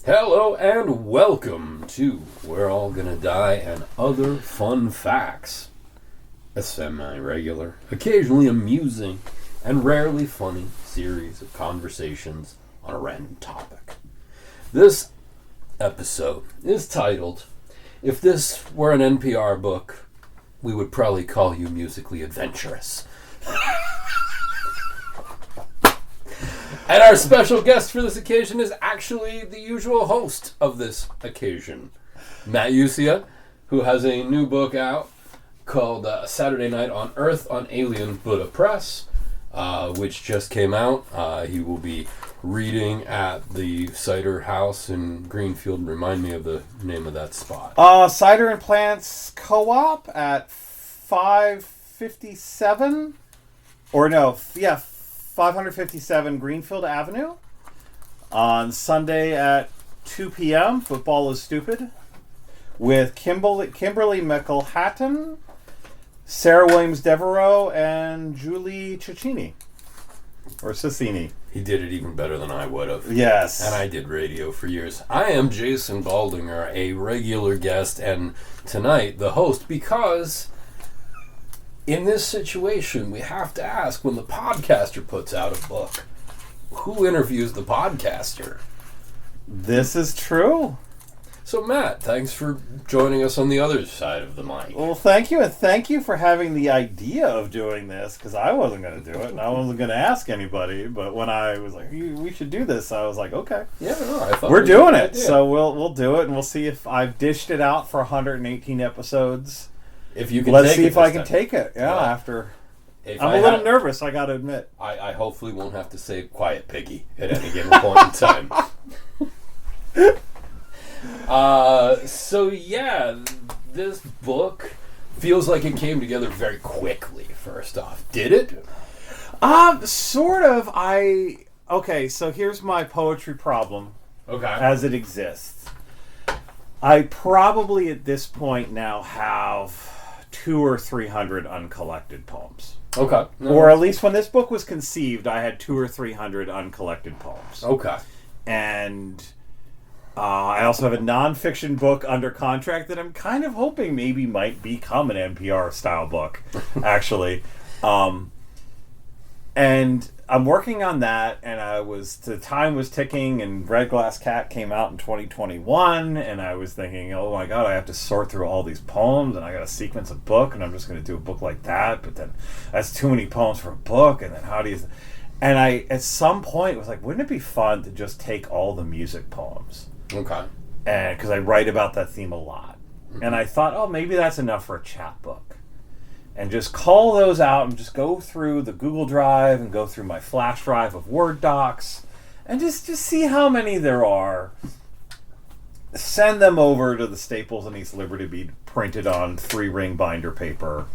Hello and welcome to We're All Gonna Die and Other Fun Facts. A semi-regular, occasionally amusing, and rarely funny series of conversations on a random topic. This episode is titled, If This Were an NPR Book, We Would Probably Call You Musically Adventurous. And our special guest for this occasion is actually the usual host of this occasion, Matt Usia, who has a new book out called Saturday Night on Earth on Alien Buddha Press, which just came out. He will be reading at the Cider House in Greenfield. Remind me of the name of that spot. Cider and Plants Co-op at 557? 557 Greenfield Avenue on Sunday at 2 p.m. Football is Stupid with Kimberly Mickle-Hatton, Sarah Williams-Devereaux, and Julie Cicchini. Or Cicchini. He did it even better than I would have. Yes. And I did radio for years. I am Jason Baldinger, a regular guest, and tonight the host, because in this situation, we have to ask, when the podcaster puts out a book, who interviews the podcaster? This is true. So, Matt, thanks for joining us on the other side of the mic. Well, thank you, and thank you for having the idea of doing this, because I wasn't going to do it, and I wasn't going to ask anybody, but when I was like, we should do this, I was like, okay. Yeah, no, I thought we're doing it, so we'll do it, and we'll see if I've dished it out for 118 episodes. If you can, let's see if I can take it. Yeah, well, after. I'm a little nervous, I got to admit. I hopefully won't have to say "quiet piggy" at any given point in time. So yeah, this book feels like it came together very quickly. First off, did it? Sort of. Okay, so here's my poetry problem. Okay. As it exists, I probably at this point now have 200 or 300 uncollected poems. Okay. No. Or at least when this book was conceived, I had 200 or 300 uncollected poems. Okay. And I also have a nonfiction book under contract that I'm kind of hoping maybe might become an NPR style book, actually. And I'm working on that, and the time was ticking, and Red Glass Cat came out in 2021, and I was thinking, oh my god, I have to sort through all these poems, and I got to sequence a book, and I'm just going to do a book like that, but then that's too many poems for a book, and then how do you... And I, at some point, was like, wouldn't it be fun to just take all the music poems? Okay. And because I write about that theme a lot. Mm-hmm. And I thought, oh, maybe that's enough for a chat book. And just call those out and just go through the Google Drive and go through my flash drive of Word docs and just see how many there are. Send them over to the Staples in East Liberty to be printed on 3-ring binder paper.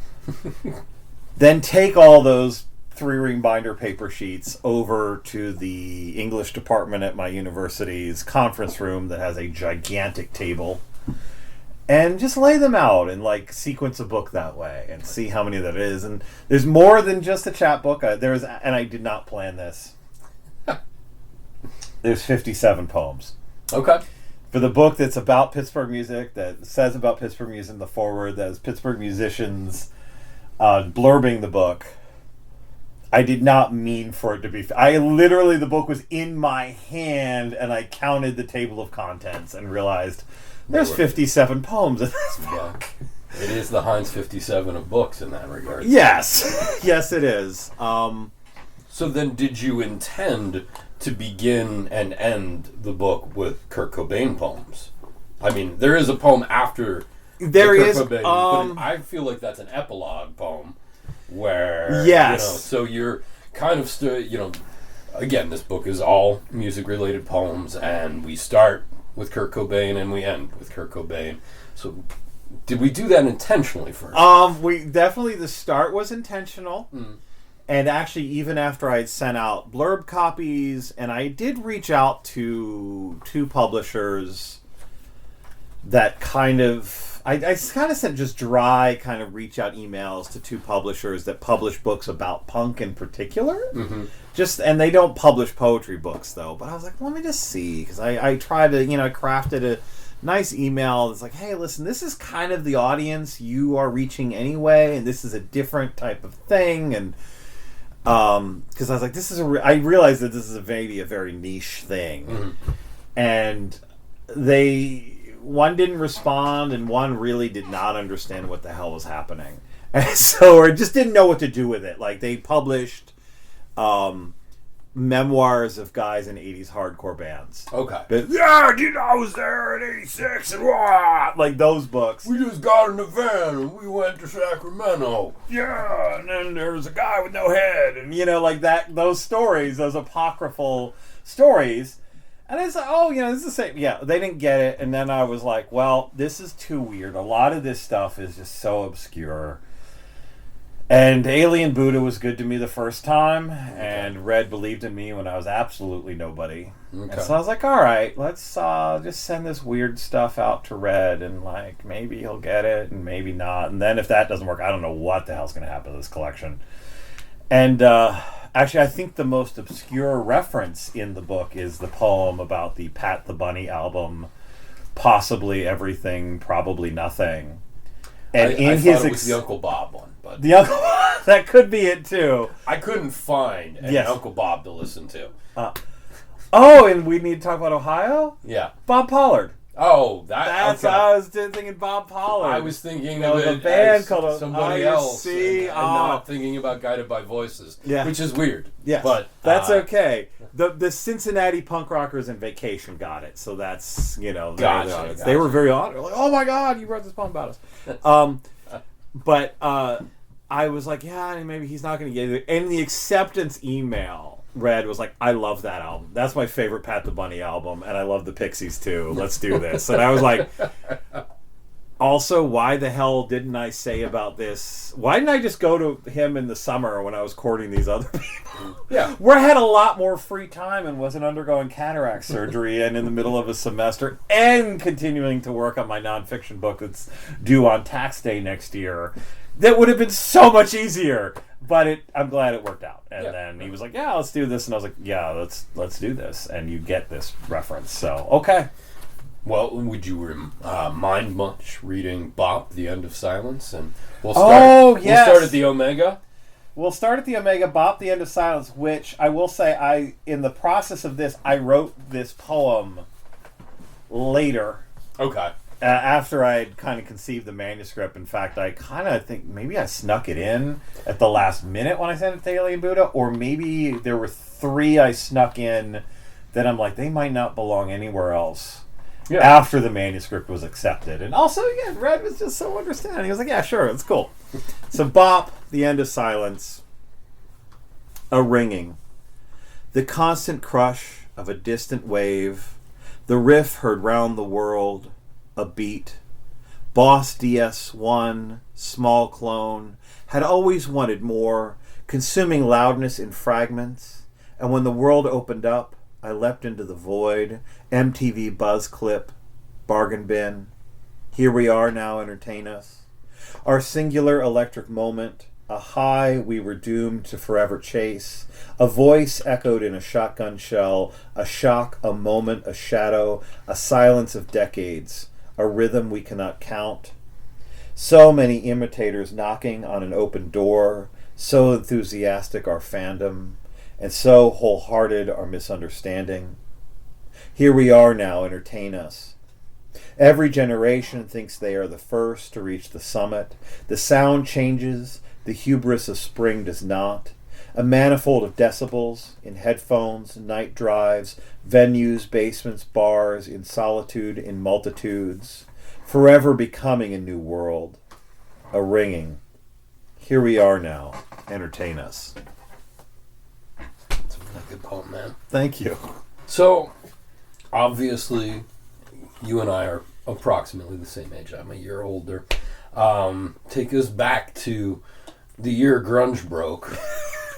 Then take all those 3-ring binder paper sheets over to the English department at my university's conference room that has a gigantic table. And just lay them out and sequence a book that way and see how many that is. And there's more than just a chat book. And I did not plan this. There's 57 poems. Okay. For the book that's about Pittsburgh music, that says about Pittsburgh music in the foreword, that is Pittsburgh musicians blurbing the book. I did not mean for it to be... the book was in my hand and I counted the table of contents and realized... There's 57 poems in this book. Yeah. It is the Heinz 57 of books in that regard. Yes. Yes, it is. So then did you intend to begin and end the book with Kurt Cobain poems? I mean, there is a poem after Kurt Cobain, but I feel like that's an epilogue poem where... Yes. So you're kind of... again, this book is all music-related poems, and we start with Kurt Cobain and we end with Kurt Cobain. So did we do that intentionally first? We definitely, the start was intentional. And actually, even after I had sent out blurb copies, and I did reach out to 2 publishers that kind of I kind of sent just dry kind of reach out emails to 2 publishers that publish books about punk in particular. And they don't publish poetry books though. But I was like, let me just see, because I tried to, I crafted a nice email that's like, hey, listen, this is kind of the audience you are reaching anyway, and this is a different type of thing, and because I was like, this is I realized that this is maybe a very niche thing, and one didn't respond, and one really did not understand what the hell was happening, and so, or just didn't know what to do with it. Like, they published memoirs of guys in 80s hardcore bands. Okay. But, yeah, I was there in 86 and what? Like those books. We just got in a van and we went to Sacramento. Yeah, and then there was a guy with no head. And, like that, those stories, those apocryphal stories. And it's like, oh, this is the same. Yeah, they didn't get it. And then I was like, well, this is too weird. A lot of this stuff is just so obscure. And Alien Buddha was good to me the first time, and Red believed in me when I was absolutely nobody. Okay. And so I was like, all right, let's just send this weird stuff out to Red, and like maybe he'll get it, and maybe not. And then if that doesn't work, I don't know what the hell's going to happen to this collection. And actually, I think the most obscure reference in the book is the poem about the Pat the Bunny album, Possibly Everything, Probably Nothing. And I thought it was the Uncle Bob one. But the Uncle that could be it too. I couldn't find an Uncle Bob to listen to. And we need to talk about Ohio? Yeah. Bob Pollard. Oh, that's okay. I was thinking Bob Pollard. I was thinking of a band called somebody else, and not thinking about Guided by Voices, which is weird. Yeah, but that's okay. The Cincinnati punk rockers and Vacation got it, so that's gotcha. They were very honored. Like, oh my God, you wrote this poem about us. But I was like, yeah, maybe he's not going to get it. And the acceptance email, Red was like, I love that album. That's my favorite Pat the Bunny album, and I love the Pixies too. Let's do this. And I was like, also, why the hell didn't I say about this? Why didn't I just go to him in the summer when I was courting these other people? Yeah. Where I had a lot more free time and wasn't undergoing cataract surgery and in the middle of a semester and continuing to work on my nonfiction book that's due on tax day next year. That would have been so much easier. But I'm glad it worked out. And then he was like, yeah, let's do this. And I was like, yeah, let's do this. And you get this reference. So, okay. Well, would you mind much reading Bop, The End of Silence? And we'll start, yes. We'll start at the Omega. We'll start at the Omega, Bop, The End of Silence, which I will say, in the process of this, I wrote this poem later. Okay. After I had kind of conceived the manuscript. In fact, I kind of think maybe I snuck it in at the last minute when I sent it to Alien Buddha, or maybe there were 3 I snuck in that I'm like, they might not belong anywhere else. Yeah. After the manuscript was accepted. And also, again, Red was just so understanding. He was like, yeah, sure, it's cool. So, Bop, The End of Silence. A ringing. The constant crush of a distant wave. The riff heard round the world. A beat. Boss DS1, small clone. Had always wanted more. Consuming loudness in fragments. And when the world opened up, I leapt into the void. MTV buzz clip. Bargain bin. Here we are now, entertain us. Our singular electric moment. A high we were doomed to forever chase. A voice echoed in a shotgun shell. A shock, a moment, a shadow. A silence of decades. A rhythm we cannot count. So many imitators knocking on an open door. So enthusiastic our fandom. And so wholehearted our misunderstanding. Here we are now, entertain us. Every generation thinks they are the first to reach the summit. The sound changes, the hubris of spring does not. A manifold of decibels in headphones, night drives, venues, basements, bars, in solitude, in multitudes. Forever becoming a new world. A ringing. Here we are now, entertain us. Good poem, man. Thank you. So, obviously, you and I are approximately the same age. I'm a year older. Take us back to the year grunge broke.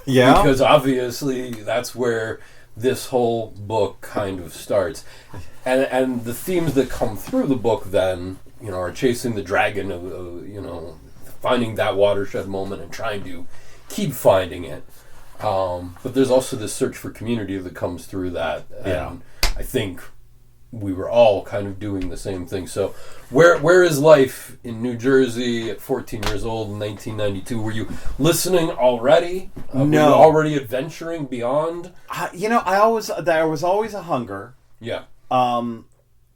Yeah. Because obviously, that's where this whole book kind of starts. And the themes that come through the book then, are chasing the dragon of, finding that watershed moment and trying to keep finding it. But there's also this search for community that comes through that. And I think we were all kind of doing the same thing. So where is life in New Jersey at 14 years old in 1992? Were you listening already? No. Were you already adventuring beyond? There was always a hunger. Yeah.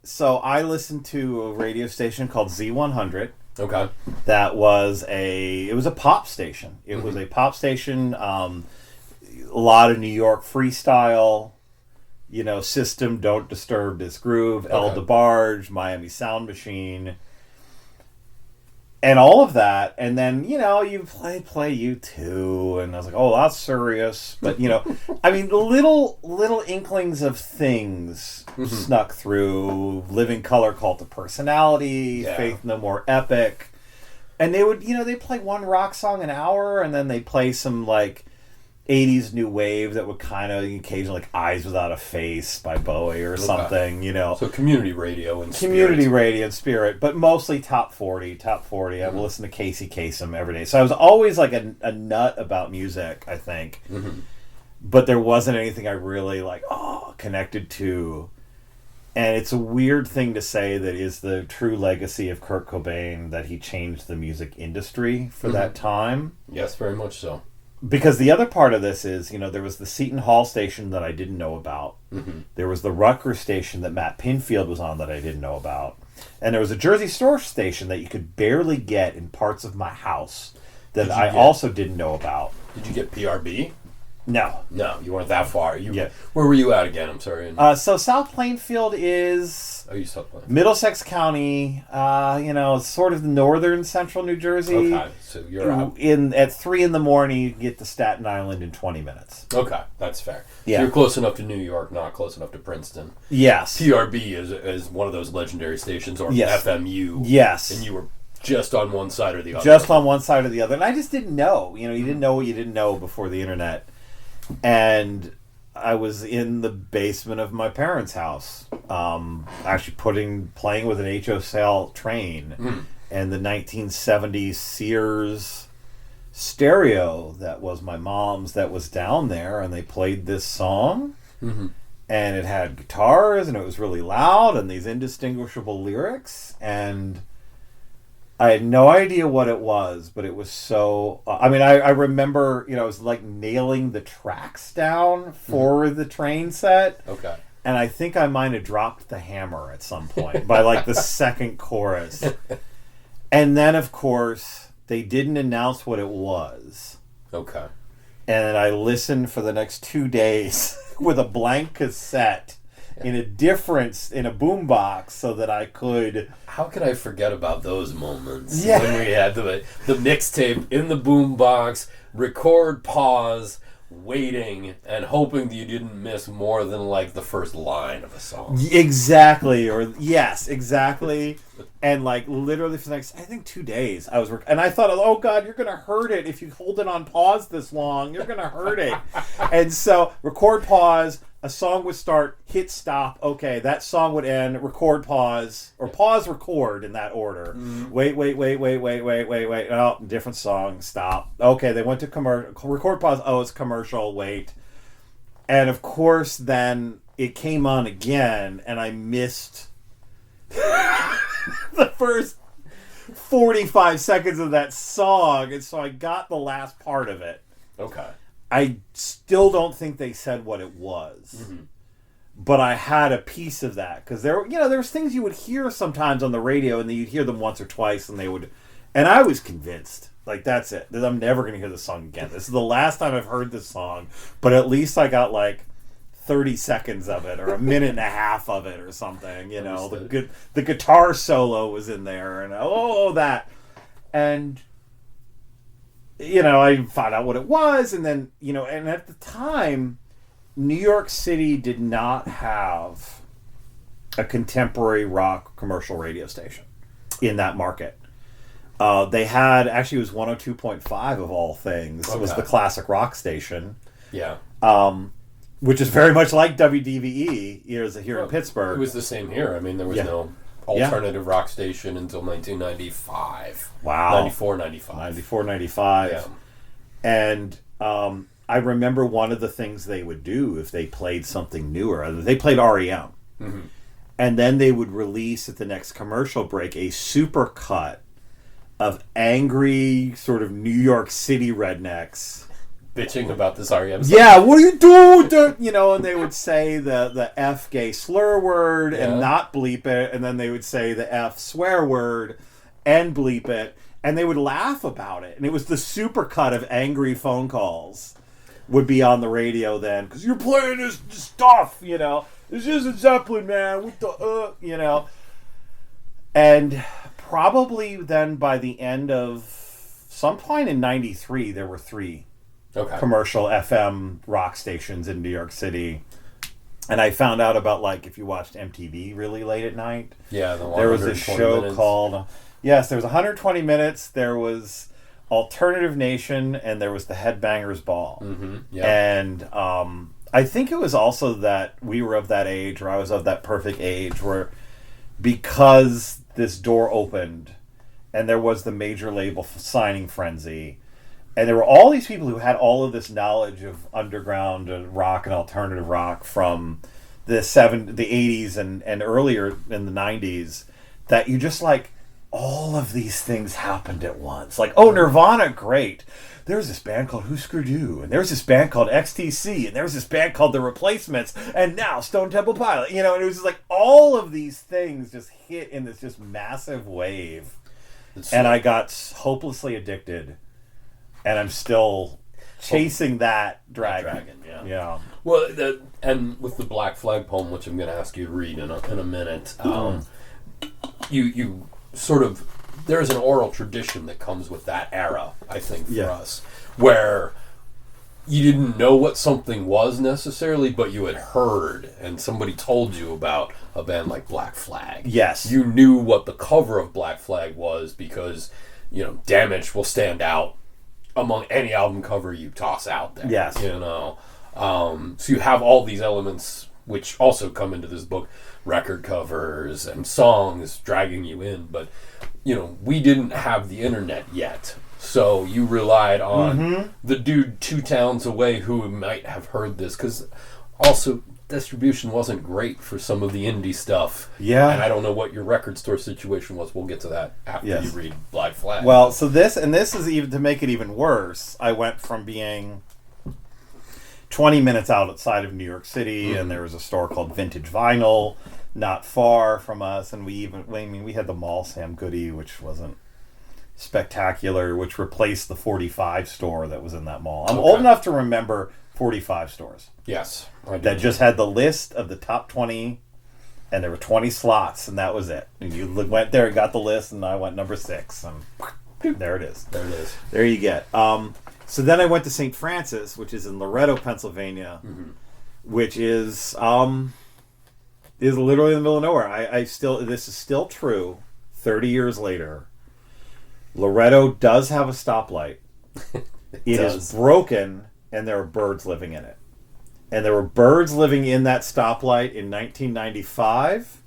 So I listened to a radio station called Z100. Okay. That was it was a pop station. It was a pop station, a lot of New York freestyle, System, Don't Disturb This Groove, El DeBarge, Miami Sound Machine, and all of that. And then, you play U2, and I was like, oh, that's serious. But, little inklings of things snuck through. Living Color, Cult of Personality, Faith No More, Epic. And they would, they play one rock song an hour, and then they play some, 80s new wave that would kind of occasionally, Eyes Without a Face by Bowie or something, So community radio and community radio and spirit, but mostly top 40. I would listen to Casey Kasem every day. So I was always a nut about music, I think. But there wasn't anything I really connected to. And it's a weird thing to say that is the true legacy of Kurt Cobain, that he changed the music industry for that time. Yes, very much so. Because the other part of this is, there was the Seton Hall station that I didn't know about. There was the Rutgers station that Matt Pinfield was on that I didn't know about. And there was a Jersey Shore station that you could barely get in parts of my house that I also didn't know about. Did you get PRB? No. No, you weren't that far. Where were you at again? I'm sorry. So South Plainfield is... Oh, you South Plainfield. Middlesex County, sort of northern central New Jersey. Okay, so you're out. At 3 in the morning, you can get to Staten Island in 20 minutes. Okay, that's fair. Yeah. So you're close enough to New York, not close enough to Princeton. Yes. PRB is one of those legendary stations, or FMU. Yes. And you were just on one side or the other. Just on one side or the other. And I just didn't know. You didn't know what you didn't know before the internet. And I was in the basement of my parents' house, actually playing with an HO Sail train and the 1970s Sears stereo that was my mom's that was down there, and they played this song, and it had guitars, and it was really loud, and these indistinguishable lyrics, and I had no idea what it was, but it was so... I remember, I was nailing the tracks down for the train set. Okay. And I think I might have dropped the hammer at some point by the second chorus. And then, of course, they didn't announce what it was. Okay. And I listened for the next 2 days with a blank cassette in a boombox so that I could... How could I forget about those moments? Yeah. When we had the mixtape in the boombox, record, pause, waiting, and hoping that you didn't miss more than the first line of a song. Exactly. Yes, exactly. And literally for the next, I think 2 days, I was working, and I thought, oh God, you're gonna hurt it if you hold it on pause this long. You're gonna hurt it. And so record, pause. A song would start, hit stop. Okay, that song would end. Record, pause, or pause, record in that order. Wait. Oh, different song. Stop. Okay, they went to commercial. Record, pause. Oh, it's commercial. Wait. And of course, then it came on again, and I missed the first 45 seconds of that song, and so I got the last part of it. Okay. I still don't think they said what it was, but I had a piece of that because there was things you would hear sometimes on the radio, and then you'd hear them once or twice, and I was convinced, that's it. I'm never going to hear this song again. This is the last time I've heard this song, but at least I got 30 seconds of it or a minute and a half of it or something. The guitar solo was in there, and that, and. I found out what it was, and then, and at the time, New York City did not have a contemporary rock commercial radio station in that market. They had, actually it was 102.5 of all things. Okay. It was the classic rock station. Yeah. which is very much like WDVE here in Pittsburgh. It was the same here. I mean, there was no alternative rock station until 1995. Wow. 94, 95. 94, 95. Yeah. And I remember one of the things they would do if they played something newer. They played REM. Mm-hmm. And then they would release at the next commercial break a super cut of angry sort of New York City rednecks bitching about this REM song. Yeah, what are you doing? You know, and they would say the F gay slur word and not bleep it, and then they would say the F swear word and bleep it, and they would laugh about it. And it was the supercut of angry phone calls would be on the radio then, because you're playing this stuff, you know. This isn't Zeppelin, man. What the, you know. And probably then by the end of some point in 93, there were 3 commercial FM rock stations in New York City. And I found out about, like, if you watched MTV really late at night. Yeah, there was a show called... Yes, there was 120 Minutes. There was Alternative Nation, and there was the Headbangers Ball. Mm-hmm. Yeah. And I think it was also that we were of that age, or I was of that perfect age, where because this door opened and there was the major label signing frenzy, and there were all these people who had all of this knowledge of underground rock and alternative rock from the 80s and earlier in the 90s, that you just like, all of these things happened at once. Like, oh, Nirvana, great. There's this band called Husker Du, and there's this band called XTC, and there's this band called The Replacements, and now Stone Temple Pilot. You know, and it was just like all of these things just hit in this just massive wave. And I got hopelessly addicted, and I'm still chasing that dragon. Yeah. Well, and with the Black Flag poem, which I'm going to ask you to read in a minute, you sort of, there's an oral tradition that comes with that era, I think, for us, where you didn't know what something was necessarily, but you had heard, and somebody told you about a band like Black Flag. Yes. You knew what the cover of Black Flag was because, you know, Damaged will stand out among any album cover you toss out there. Yes. You know? So you have all these elements which also come into this book, record covers and songs dragging you in, but you know, we didn't have the internet yet, so you relied on the dude 2 towns away who might have heard this, because also distribution wasn't great for some of the indie stuff. Yeah. And I don't know what your record store situation was. We'll get to that after you read Black Flag. Well, so this is even to make it even worse. I went from being 20 minutes outside of New York City, and there was a store called Vintage Vinyl not far from us, and we had the Mall Sam Goody, which wasn't spectacular, which replaced the 45 store that was in that mall. I'm old enough to remember 45 stores. Yes. I do. That just had the list of the top 20, and there were 20 slots, and that was it. And you went there and got the list, and I went number 6, and there it is. There it is. There you get. So then I went to St. Francis, which is in Loretto, Pennsylvania, which is literally in the middle of nowhere. This is still true 30 years later. Loretto does have a stoplight. It is broken, and there are birds living in it. And there were birds living in that stoplight in 1995,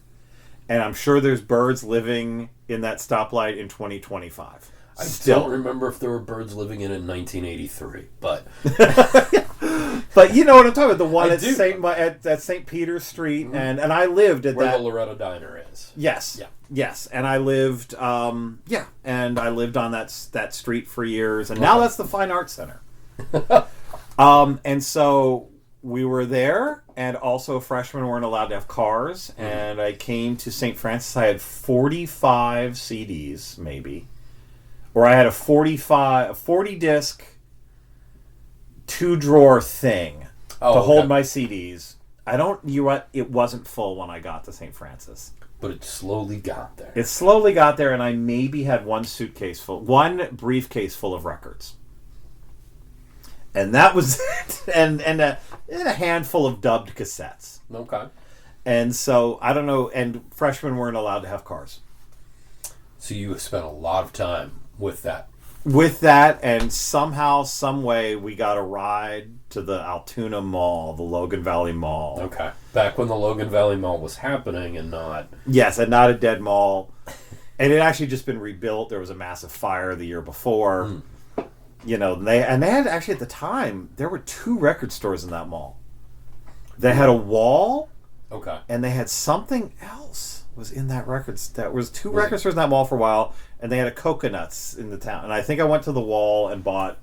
and I'm sure there's birds living in that stoplight in 2025. I don't remember if there were birds living in 1983, but but you know what I'm talking about, the one at St. Peter's Street, and I lived at where the Loretto Diner is. Yes, and I lived, and I lived on that street for years, and now that's the Fine Arts Center. And so we were there, and also freshmen weren't allowed to have cars, and I came to St. Francis. I had 45 CDs, maybe. Or I had a 40-disc, 2-drawer thing to hold my CDs. It wasn't full when I got to St. Francis. But it slowly got there. It slowly got there, and I maybe had one briefcase full of records. And that was it. And a handful of dubbed cassettes. Okay. And so, I don't know, and freshmen weren't allowed to have cars. So you spent a lot of time with that with that, and somehow, some way, we got a ride to the Altoona Mall, the Logan Valley Mall. Okay. Back when the Logan Valley Mall was happening and not... Yes, and not a dead mall. And it had actually just been rebuilt. There was a massive fire the year before. You know, they had actually at the time, there were 2 record stores in that mall. They had a wall. Okay. And they had something else was in that There was 2 record stores in that mall for a while, and they had a Coconuts in the town. And I think I went to the wall and bought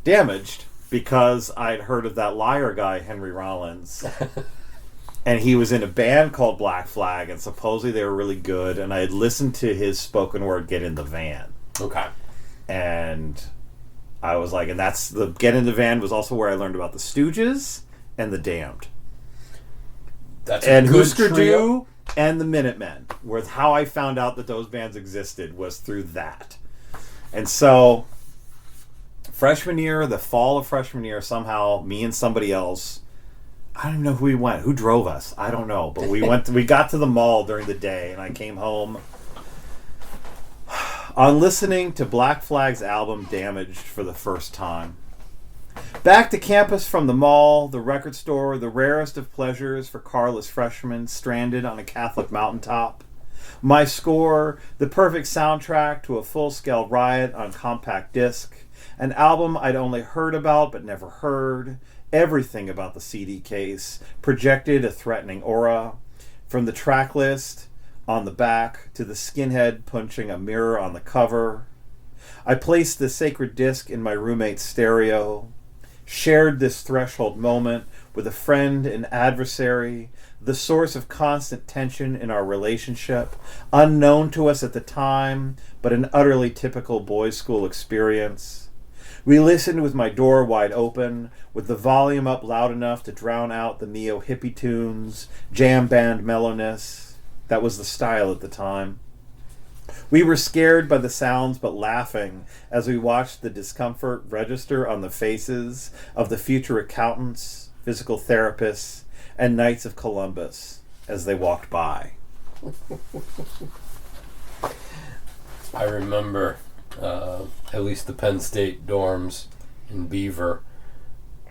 Damaged because I'd heard of that liar guy, Henry Rollins. And he was in a band called Black Flag, and supposedly they were really good. And I had listened to his spoken word, Get in the Van. Okay. And I was like, and that's the Get in the Van was also where I learned about the Stooges and the Damned. That's a good Husker trio. Du and the Minutemen. Was how I found out that those bands existed, was through that. And so, freshman year, the fall of freshman year, somehow, me and somebody else, I don't even know who we went. Who drove us? I don't know. But we got to the mall during the day, and I came home on listening to Black Flag's album Damaged for the first time. Back to campus from the mall, the record store, the rarest of pleasures for carless freshmen stranded on a Catholic mountaintop. My score, the perfect soundtrack to a full-scale riot on compact disc. An album I'd only heard about but never heard. Everything about the CD case projected a threatening aura. From the track list on the back to the skinhead punching a mirror on the cover. I placed the sacred disc in my roommate's stereo. Shared this threshold moment with a friend and adversary, the source of constant tension in our relationship, unknown to us at the time, but an utterly typical boys' school experience. We listened with my door wide open, with the volume up loud enough to drown out the neo-hippie tunes, jam band mellowness. That was the style at the time. We were scared by the sounds but laughing as we watched the discomfort register on the faces of the future accountants, physical therapists, and Knights of Columbus as they walked by. I remember at least the Penn State dorms in Beaver,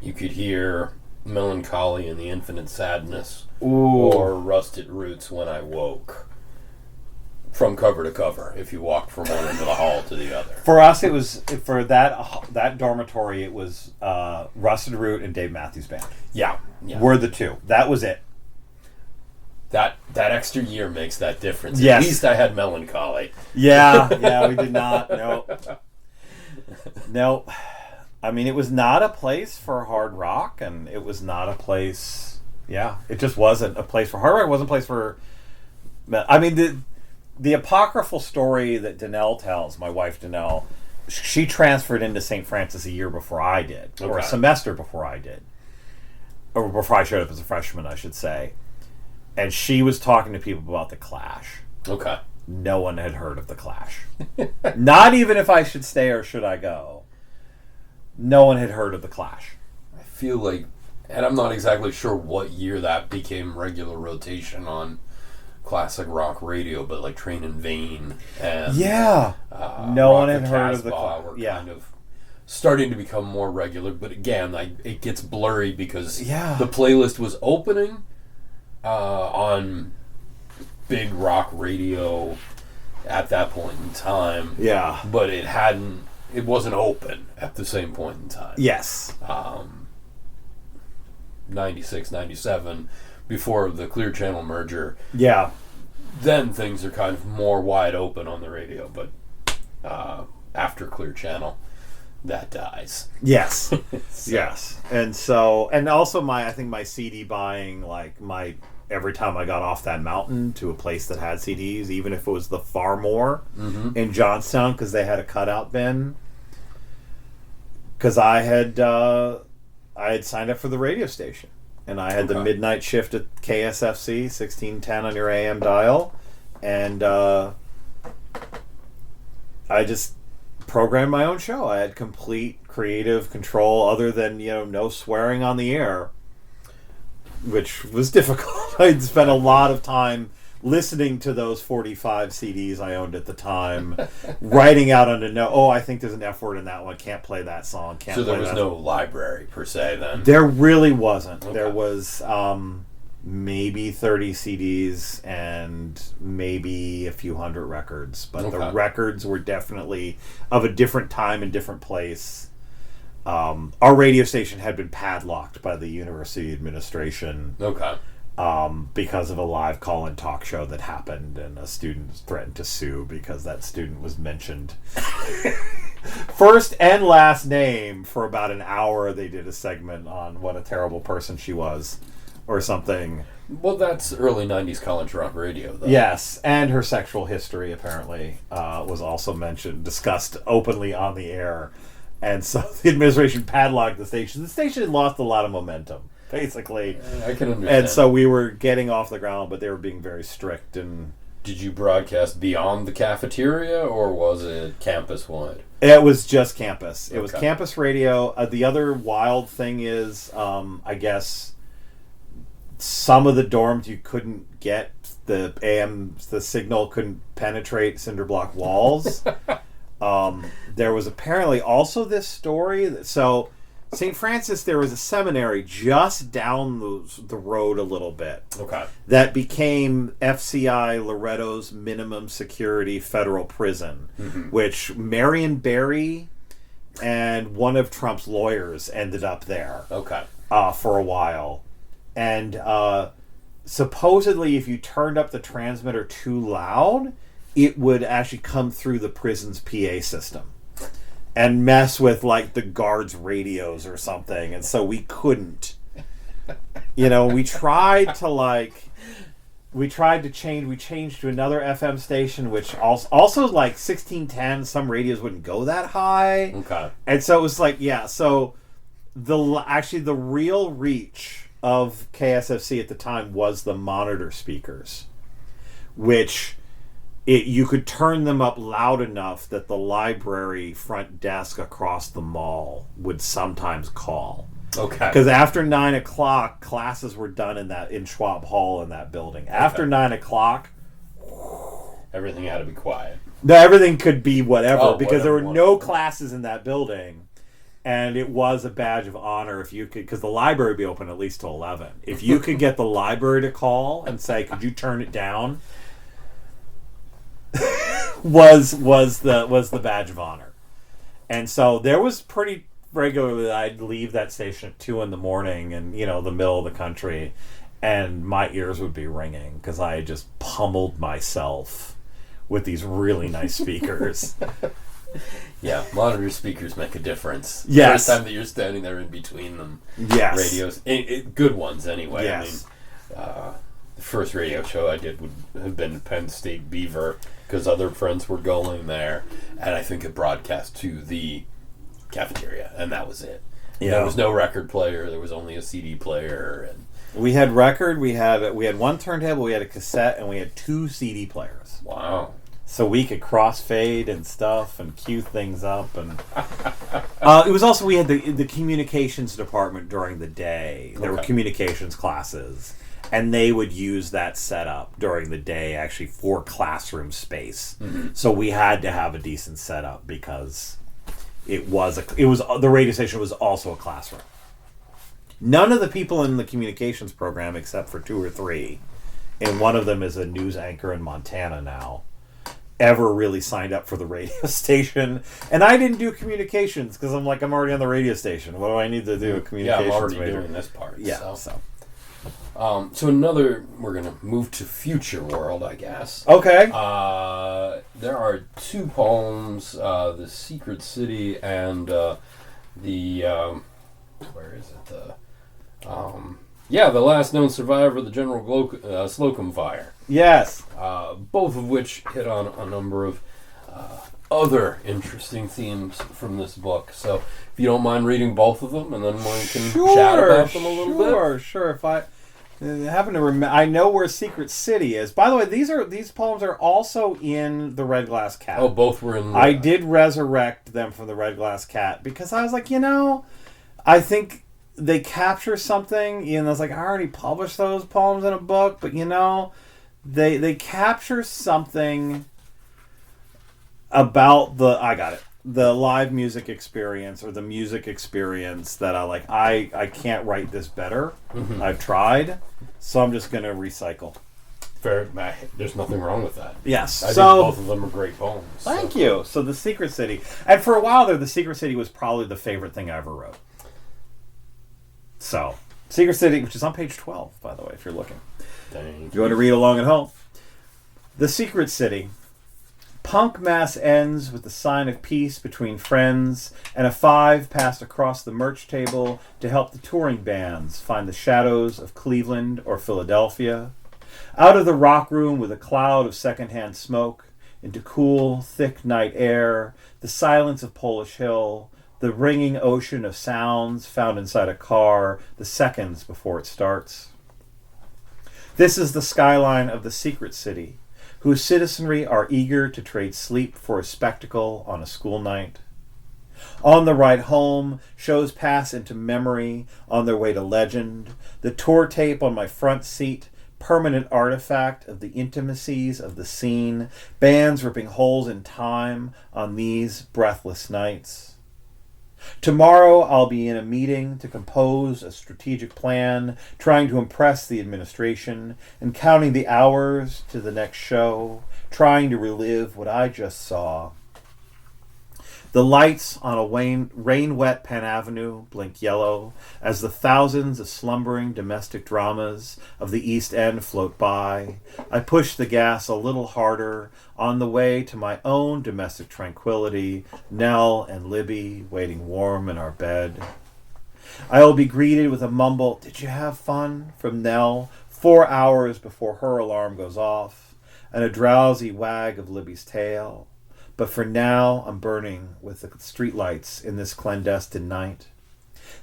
you could hear Melancholy and the Infinite Sadness or Rusted Roots When I Woke. From cover to cover, if you walked from one end of the hall to the other. For us, it was, for that dormitory, it was Rusted Root and Dave Matthews Band. Yeah. Were the 2. That was it. That extra year makes that difference. Yes. At least I had Melancholy. Yeah, we did not. No. I mean, it was not a place for hard rock, and it was not a place... Yeah, it just wasn't a place for hard rock. It wasn't a place for... I mean, the apocryphal story that Danelle tells, my wife Danelle, she transferred into St. Francis a year before I did, or a semester before I did, or before I showed up as a freshman, I should say. And she was talking to people about the Clash. Okay. No one had heard of the Clash. Not even if I should stay or should I go. No one had heard of the Clash. I feel like, and I'm not exactly sure what year that became regular rotation on classic rock radio, but like Train in Vain and no one had heard of the Clash. Were kind of starting to become more regular, but again, it gets blurry because the playlist was opening on big rock radio at that point in time. Yeah, but it wasn't open at the same point in time. Yes. 96, 97. Before the Clear Channel merger. Yeah. Then things are kind of more wide open on the radio, but after Clear Channel, that dies. Yes. Yes. And so, and also I think my CD buying, like every time I got off that mountain to a place that had CDs, even if it was the Farmore in Johnstown, because they had a cutout bin, because I had signed up for the radio station. And I had the midnight shift at KSFC, 1610 on your AM dial. And I just programmed my own show. I had complete creative control other than, no swearing on the air, which was difficult. I'd spent a lot of time listening to those 45 CDs I owned at the time, writing out on a note, I think there's an F word in that one, can't play that song. So there was no library per se then? There really wasn't. Okay. There was maybe 30 CDs and maybe a few hundred records. But the records were definitely of a different time and different place. Our radio station had been padlocked by the university administration. Okay. Because of a live call-in talk show that happened, and a student threatened to sue because that student was mentioned first and last name for about an hour. They did a segment on what a terrible person she was, or something. Well, that's early 90s college rock radio, though. Yes, and her sexual history apparently was also discussed openly on the air. And so the administration padlocked the station. The station had lost a lot of momentum, basically. I can understand. And so we were getting off the ground, but they were being very strict. And did you broadcast beyond the cafeteria, or was it campus-wide? it was just campus. It was Okay. campus radio. The other wild thing is, I guess, some of the dorms you couldn't get the signal couldn't penetrate cinder block walls. There was apparently also this story so St. Francis, there was a seminary just down the road a little bit that became FCI Loretto's minimum security federal prison, which Marion Barry and one of Trump's lawyers ended up there for a while. And supposedly if you turned up the transmitter too loud, it would actually come through the prison's PA system and mess with like the guards' radios or something. And so we couldn't. We tried to change. We changed to another FM station, which also like 1610. Some radios wouldn't go that high. And so it was like, so the real reach of KSFC at the time was the monitor speakers, which you could turn them up loud enough that the library front desk across the mall would sometimes call. Because after 9 o'clock, classes were done in Schwab Hall in that building. After 9 o'clock, everything had to be quiet. Everything could be whatever, because there were whatever. no classes in that building. And it was a badge of honor if you could, because the library would be open at least till 11. If you could get the library to call and say, "Could you turn it down?" was the badge of honor. And so there was pretty regularly that I'd leave that station at 2 a.m. and the middle of the country, and my ears would be ringing because I had just pummeled myself with these really nice speakers. Yeah, monitor speakers make a difference. Yes. First time that you're standing there in between them. Yes. Radios. Good ones, anyway. Yes. The first radio show I did would have been Penn State Beaver, because other friends were going there, and I think it broadcast to the cafeteria, and that was it. Yeah. There was no record player. There was only a CD player. And we had record. We had one turntable. We had a cassette, and we had 2 CD players. Wow. So we could crossfade and stuff and cue things up, and it was also, we had the communications department during the day. There were communications classes, and they would use that setup during the day actually for classroom space. So we had to have a decent setup because the radio station was also a classroom. None of the people in the communications program, except for 2 or 3, and one of them is a news anchor in Montana now, ever really signed up for the radio station. And I didn't do communications because I'm already on the radio station. What do I need to do? Communications I'm already major. doing this part. Yeah. So we're going to move to Future World, I guess. Okay. There are 2 poems, The Secret City and where is it? The Last Known Survivor of the General Slocum Fire. Yes. Both of which hit on a number of other interesting themes from this book. So if you don't mind reading both of them, and then we can chat about them a little bit. Sure. If I happen to remember, I know where Secret City is. By the way, these poems are also in the Red Glass Cat. Oh, both were in. I did resurrect them from the Red Glass Cat because I was like, I think they capture something. I was like, I already published those poems in a book, but They capture something about the live music experience or the music experience that I can't write this better. Mm-hmm. I've tried, so I'm just going to recycle. Fair. There's nothing wrong with that. Yes. I think both of them are great poems. Thank you. So The Secret City. And for a while there, The Secret City was probably the favorite thing I ever wrote. So, Secret City, which is on page 12, by the way, if you're looking. If you want to read along at home. The Secret City. Punk mass ends with the sign of peace between friends and a 5 passed across the merch table to help the touring bands find the shadows of Cleveland or Philadelphia. Out of the rock room with a cloud of secondhand smoke, into cool, thick night air, the silence of Polish Hill, the ringing ocean of sounds found inside a car the seconds before it starts. This is the skyline of the Secret City, whose citizenry are eager to trade sleep for a spectacle on a school night. On the ride home, shows pass into memory on their way to legend. The tour tape on my front seat, permanent artifact of the intimacies of the scene, bands ripping holes in time on these breathless nights. Tomorrow I'll be in a meeting to compose a strategic plan, trying to impress the administration, and counting the hours to the next show, trying to relive what I just saw. The lights on a rain-wet Penn Avenue blink yellow as the thousands of slumbering domestic dramas of the East End float by. I push the gas a little harder on the way to my own domestic tranquility, Nell and Libby waiting warm in our bed. I will be greeted with a mumble, "Did you have fun?" from Nell 4 hours before her alarm goes off, and a drowsy wag of Libby's tail. But for now, I'm burning with the streetlights in this clandestine night.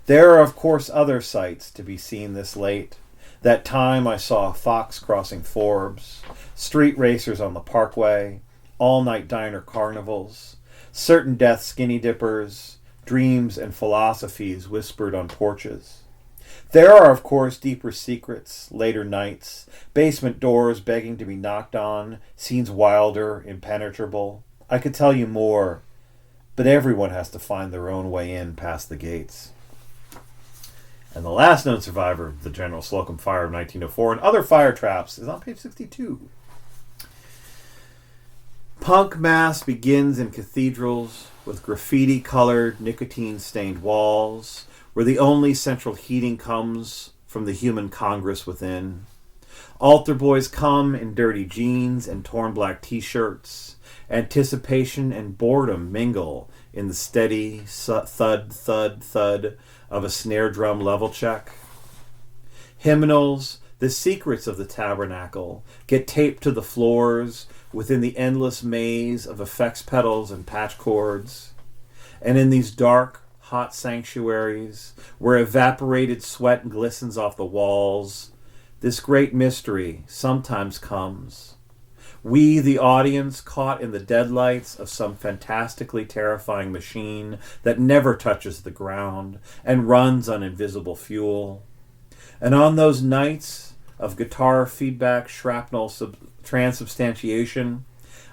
There are, of course, other sights to be seen this late. That time I saw a fox crossing Forbes, street racers on the Parkway, all-night diner carnivals, certain death skinny dippers, dreams and philosophies whispered on porches. There are, of course, deeper secrets, later nights, basement doors begging to be knocked on, scenes wilder, impenetrable. I could tell you more, but everyone has to find their own way in past the gates. And the last known survivor of the General Slocum Fire of 1904 and other fire traps is on page 62. Punk mass begins in cathedrals with graffiti-colored, nicotine-stained walls, where the only central heating comes from the human congress within. Altar boys come in dirty jeans and torn black t-shirts. Anticipation and boredom mingle in the steady thud, thud, thud of a snare drum level check. Hymnals, the secrets of the tabernacle, get taped to the floors within the endless maze of effects pedals and patch cords. And in these dark, hot sanctuaries, where evaporated sweat glistens off the walls, this great mystery sometimes comes. We, the audience, caught in the deadlights of some fantastically terrifying machine that never touches the ground and runs on invisible fuel. And on those nights of guitar feedback shrapnel transubstantiation,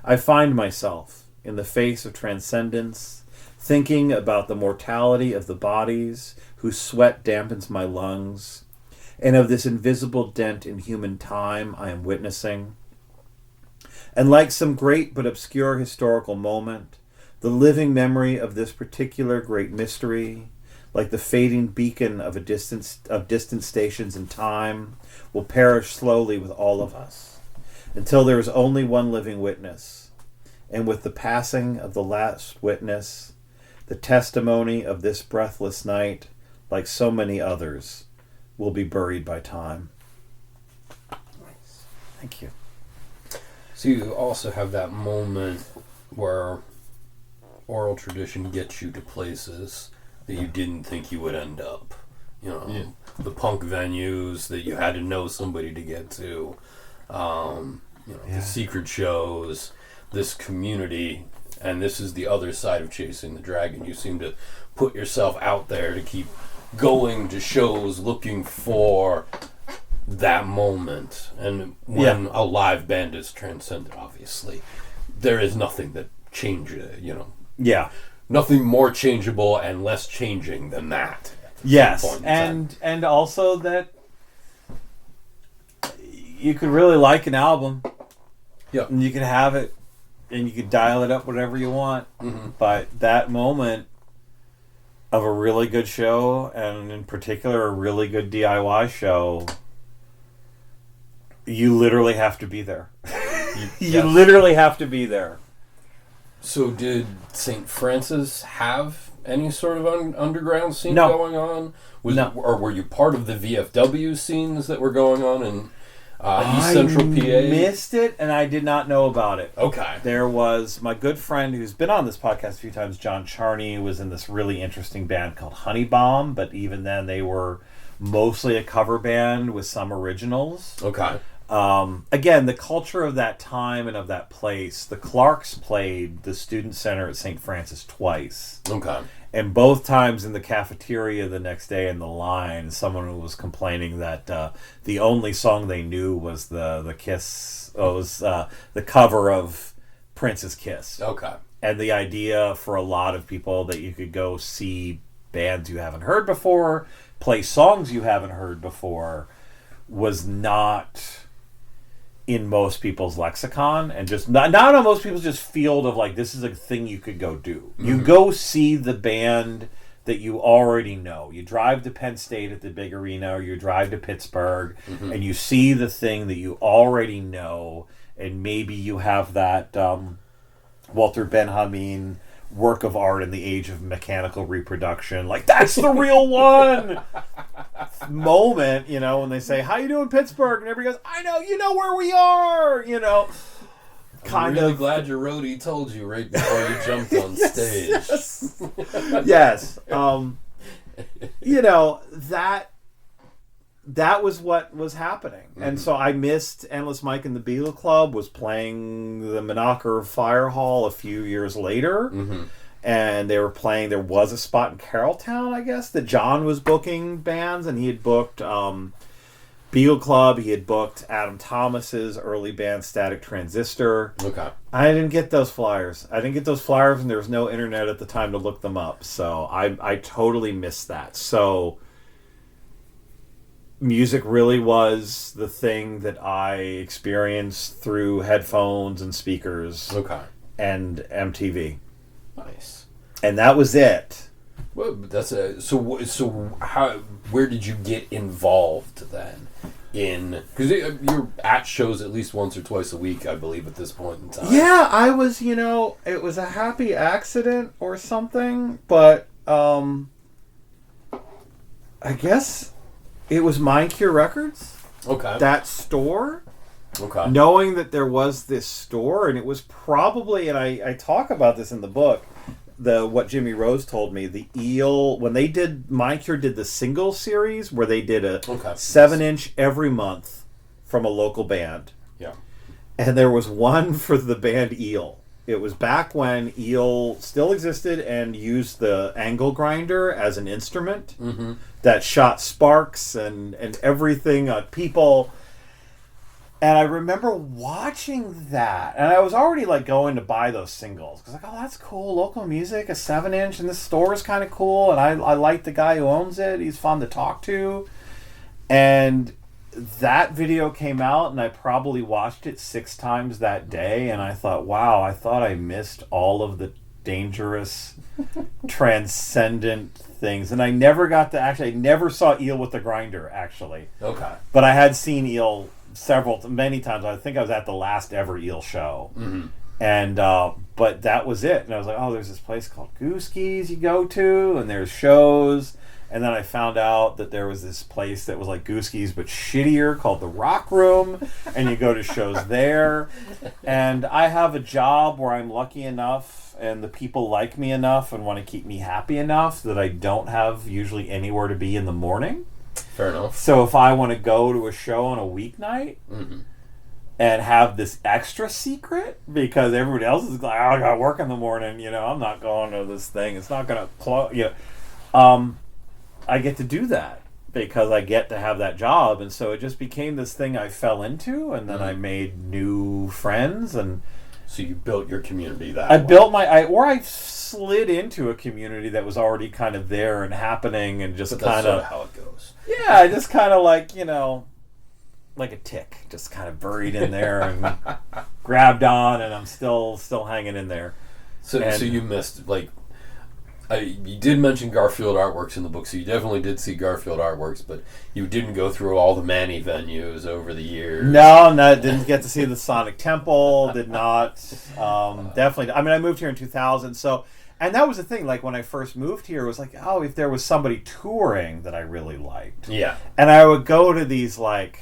I find myself, in the face of transcendence, thinking about the mortality of the bodies whose sweat dampens my lungs, and of this invisible dent in human time I am witnessing. And like some great but obscure historical moment, the living memory of this particular great mystery, like the fading beacon of distant stations in time, will perish slowly with all of us, until there is only one living witness. And with the passing of the last witness, the testimony of this breathless night, like so many others, will be buried by time. Nice. Thank you. So you also have that moment where oral tradition gets you to places that you didn't think you would end up. You know, the punk venues that you had to know somebody to get to. The secret shows, this community, and this is the other side of chasing the dragon. You seem to put yourself out there to keep going to shows looking for that moment, and when a live band is transcended, obviously, there is nothing that changes, Yeah. nothing more changeable and less changing than that. Yes, and also that you could really like an album. Yeah. And you can have it, and you could dial it up whatever you want. Mm-hmm. But that moment of a really good show, and in particular a really good DIY show, you literally have to be there. You literally have to be there. So did St. Francis have any sort of underground scene No. going on? No. Or were you part of the VFW scenes that were going on in East Central PA? I missed it, and I did not know about it. Okay. There was my good friend who's been on this podcast a few times, John Charney, was in this really interesting band called Honey Bomb, but even then they were mostly a cover band with some originals. Okay. Again, the culture of that time and of that place, the Clarks played the Student Center at St. Francis twice. Okay. And both times in the cafeteria the next day in the line, someone was complaining that the only song they knew was the Kiss, the cover of Prince's Kiss. Okay. And the idea for a lot of people that you could go see bands you haven't heard before, play songs you haven't heard before, was not in most people's lexicon, and just not on most people's just field of like, this is a thing you could go do. Mm-hmm. You go see the band that you already know. You drive to Penn State at the big arena, or you drive to Pittsburgh, mm-hmm. and you see the thing that you already know, and maybe you have that Walter Benjamin work of art in the age of mechanical reproduction, like, that's the real one moment, when they say, how you doing, Pittsburgh? And everybody goes, I know, you know where we are, I'm really glad your roadie told you right before you jumped on stage. Yes. That was what was happening. Mm-hmm. And so I missed Endless Mike and the Beagle Club was playing the Monaco Fire Hall a few years later. Mm-hmm. And they were playing, there was a spot in Carrolltown, I guess, that John was booking bands, and he had booked Beagle Club, he had booked Adam Thomas's early band Static Transistor. Okay. I didn't get those flyers. And there was no internet at the time to look them up. So I totally missed that. So music really was the thing that I experienced through headphones and speakers. Okay. And MTV. Nice. And that was it. Well, so how? Where did you get involved then? Because you're at shows at least once or twice a week, I believe, at this point in time. Yeah, I was. It was a happy accident or something, but I guess it was Mind Cure Records. Okay. That store. Okay. Knowing that there was this store, and it was probably, and I talk about this in the book, what Jimmy Rose told me, the Eel, when they did, Mind Cure did the single series where they did a 7-inch every month from a local band. Yeah. And there was one for the band Eel. It was back when Eel still existed and used the angle grinder as an instrument that shot sparks and everything on people. And I remember watching that, and I was already going to buy those singles because oh, that's cool, local music, a 7-inch, and this store is kind of cool, and I like the guy who owns it. He's fun to talk to, and that video came out, and I probably watched it 6 times that day, and I thought, wow, I thought I missed all of the dangerous, transcendent things, and I never got to I never saw Eel with the grinder actually. Okay, but I had seen Eel many times. I think I was at the last ever Eel show. Mm-hmm. And but that was it. And I was like, oh, there's this place called Gooskie's you go to, and there's shows. And then I found out that there was this place that was like Gooskie's but shittier called the Rock Room, and you go to shows there. And I have a job where I'm lucky enough and the people like me enough and want to keep me happy enough that I don't have usually anywhere to be in the morning. Fair enough. So if I want to go to a show on a weeknight and have this extra secret because everybody else is like, oh, I got to work in the morning, I'm not going to this thing. It's not going to close. I get to do that. because I get to have that job. And so it just became this thing I fell into, and then I made new friends. And so you built your community that I way. built I slid into a community that was already kind of there and happening, and just But that's kind sort of of how it goes. yeah, just kind of like, like a tick, just kind of buried in there and grabbed on, and I'm still hanging in there. So you missed, like, you did mention Garfield Artworks in the book, so you definitely did see Garfield Artworks, but you didn't go through all the Manny venues over the years. No, didn't get to see the Sonic Temple, did not, definitely, I mean, I moved here in 2000, so, and that was the thing, like, when I first moved here, it was like, oh, if there was somebody touring that I really liked. Yeah. And I would go to these, like,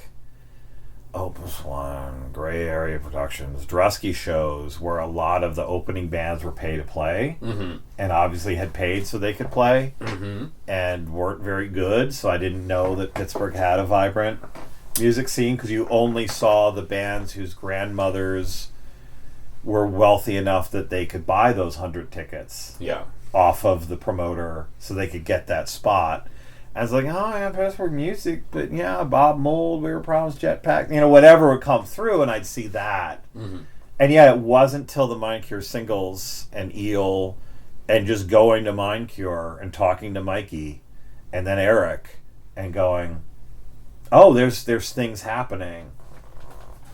Opus One, Gray Area Productions, Drusky shows where a lot of the opening bands were pay to play, and obviously had paid so they could play, and weren't very good, so I didn't know that Pittsburgh had a vibrant music scene, because you only saw the bands whose grandmothers were wealthy enough that they could buy those 100 tickets off of the promoter so they could get that spot. I was like, oh, yeah, Pittsburgh music, but yeah, Bob Mould, Weird Problems, Jetpack, whatever would come through, and I'd see that. And yeah, it wasn't till the Mind Cure singles and Eel, and just going to Mind Cure and talking to Mikey, and then Eric, and going, oh, there's things happening,